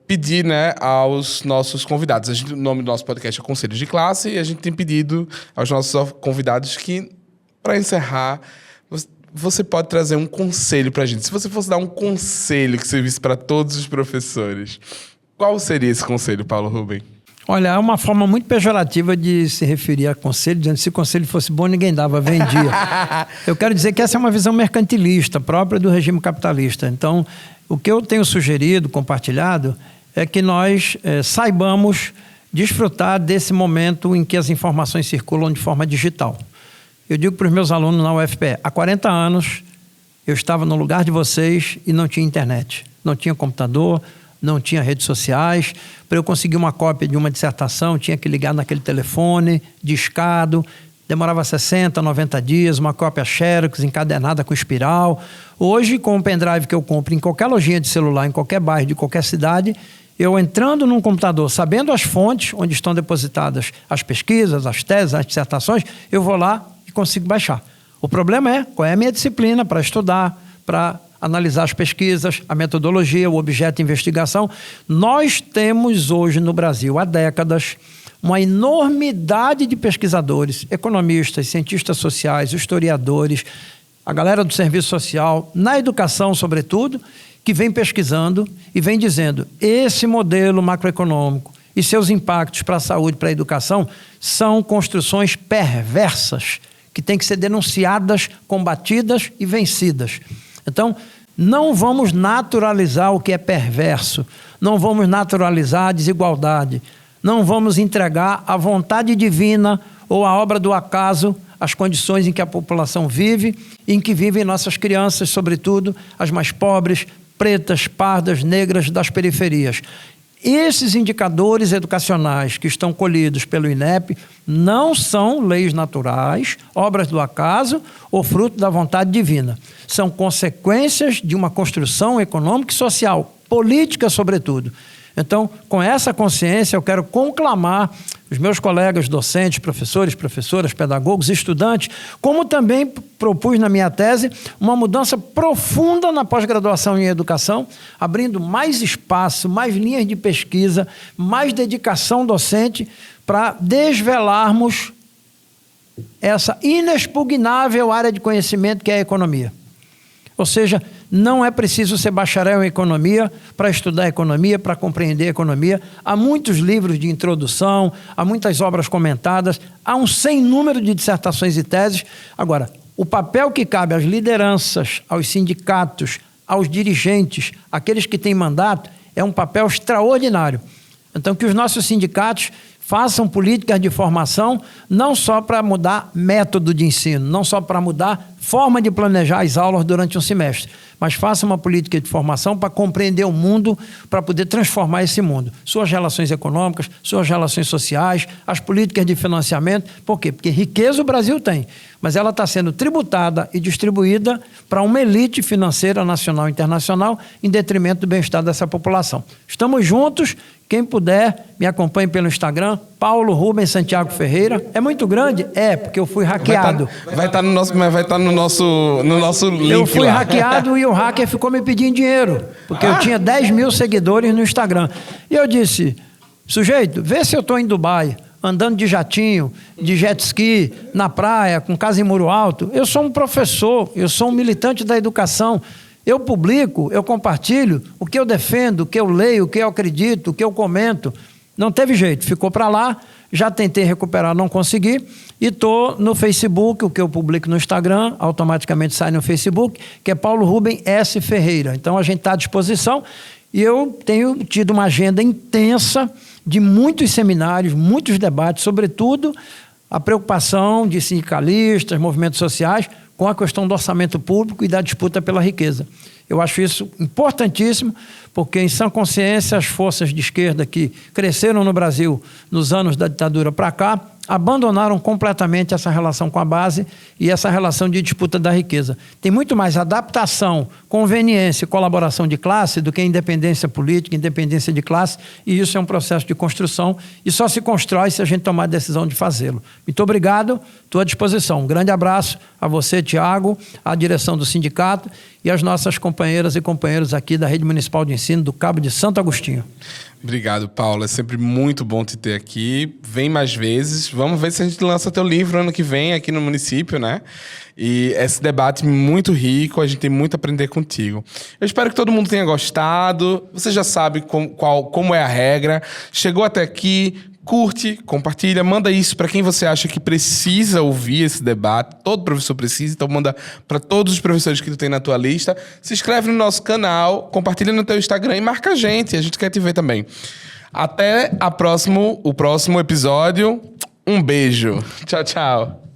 pedir, né, aos nossos convidados. O nome do nosso podcast é Conselhos de Classe e a gente tem pedido aos nossos convidados que, para encerrar, você pode trazer um conselho para a gente. Se você fosse dar um conselho que servisse para todos os professores, qual seria esse conselho, Paulo Rubem? Olha, é uma forma muito pejorativa de se referir a conselho, dizendo que se o conselho fosse bom, ninguém dava, vendia. Eu quero dizer que essa é uma visão mercantilista, própria do regime capitalista. Então, o que eu tenho sugerido, compartilhado, é que nós saibamos desfrutar desse momento em que as informações circulam de forma digital. Eu digo para os meus alunos na UFPE, há 40 anos eu estava no lugar de vocês e não tinha internet, não tinha computador, não tinha redes sociais. Para eu conseguir uma cópia de uma dissertação, tinha que ligar naquele telefone, discado, demorava 60, 90 dias, uma cópia Xerox, encadenada com espiral. Hoje, com o pendrive que eu compro em qualquer lojinha de celular, em qualquer bairro de qualquer cidade, eu entrando num computador, sabendo as fontes onde estão depositadas as pesquisas, as teses, as dissertações, eu vou lá e consigo baixar. O problema é qual é a minha disciplina para estudar, para analisar as pesquisas, a metodologia, o objeto de investigação. Nós temos hoje no Brasil, há décadas, uma enormidade de pesquisadores, economistas, cientistas sociais, historiadores, a galera do serviço social, na educação sobretudo, que vem pesquisando e vem dizendo esse modelo macroeconômico e seus impactos para a saúde, para a educação, são construções perversas que têm que ser denunciadas, combatidas e vencidas. Então, não vamos naturalizar o que é perverso, não vamos naturalizar a desigualdade, não vamos entregar à vontade divina ou a obra do acaso as condições em que a população vive e em que vivem nossas crianças, sobretudo as mais pobres, pretas, pardas, negras das periferias. Esses indicadores educacionais que estão colhidos pelo INEP não são leis naturais, obras do acaso ou fruto da vontade divina. São consequências de uma construção econômica e social, política sobretudo. Então, com essa consciência, eu quero conclamar os meus colegas docentes, professores, professoras, pedagogos, estudantes, como também propus na minha tese, uma mudança profunda na pós-graduação em educação, abrindo mais espaço, mais linhas de pesquisa, mais dedicação docente para desvelarmos essa inexpugnável área de conhecimento que é a economia. Ou seja, não é preciso ser bacharel em economia para estudar economia, para compreender economia. Há muitos livros de introdução, há muitas obras comentadas, há um sem número de dissertações e teses. Agora, o papel que cabe às lideranças, aos sindicatos, aos dirigentes, aqueles que têm mandato, é um papel extraordinário. Então, que os nossos sindicatos façam políticas de formação não só para mudar método de ensino, não só para mudar forma de planejar as aulas durante um semestre, mas façam uma política de formação para compreender o mundo, para poder transformar esse mundo. Suas relações econômicas, suas relações sociais, as políticas de financiamento. Por quê? Porque riqueza o Brasil tem, mas ela está sendo tributada e distribuída para uma elite financeira nacional e internacional em detrimento do bem-estar dessa população. Estamos juntos. Quem puder, me acompanhe pelo Instagram, Paulo Rubens Santiago Ferreira. É muito grande? É, porque eu fui hackeado. Vai estar no nosso link. Eu fui lá. hackeado e o hacker ficou me pedindo dinheiro, porque eu tinha 10 mil seguidores no Instagram. E eu disse, sujeito, vê se eu estou em Dubai, andando de jatinho, de jet ski, na praia, com casa em muro alto. Eu sou um professor, eu sou um militante da educação. Eu publico, eu compartilho o que eu defendo, o que eu leio, o que eu acredito, o que eu comento. Não teve jeito, ficou para lá, já tentei recuperar, não consegui, e estou no Facebook, o que eu publico no Instagram, automaticamente sai no Facebook, que é Paulo Rubens S. Ferreira. Então a gente está à disposição e eu tenho tido uma agenda intensa de muitos seminários, muitos debates, sobretudo a preocupação de sindicalistas, movimentos sociais, com a questão do orçamento público e da disputa pela riqueza. Eu acho isso importantíssimo, porque em sã consciência as forças de esquerda que cresceram no Brasil nos anos da ditadura para cá, abandonaram completamente essa relação com a base e essa relação de disputa da riqueza. Tem muito mais adaptação, conveniência e colaboração de classe do que independência política, independência de classe, e isso é um processo de construção e só se constrói se a gente tomar a decisão de fazê-lo. Muito obrigado, estou à disposição. Um grande abraço a você, Tiago, à direção do sindicato e às nossas companheiras e companheiros aqui da Rede Municipal de Ensino do Cabo de Santo Agostinho. Obrigado, Paulo. É sempre muito bom te ter aqui. Vem mais vezes. Vamos ver se a gente lança teu livro ano que vem aqui no município, né? E esse debate muito rico, a gente tem muito a aprender contigo. Eu espero que todo mundo tenha gostado. Você já sabe como é a regra. Chegou até aqui, curte, compartilha, manda isso para quem você acha que precisa ouvir esse debate. Todo professor precisa, então manda para todos os professores que tu tem na tua lista. Se inscreve no nosso canal, compartilha no teu Instagram e marca a gente quer te ver também. Até o próximo episódio. Um beijo. Tchau, tchau.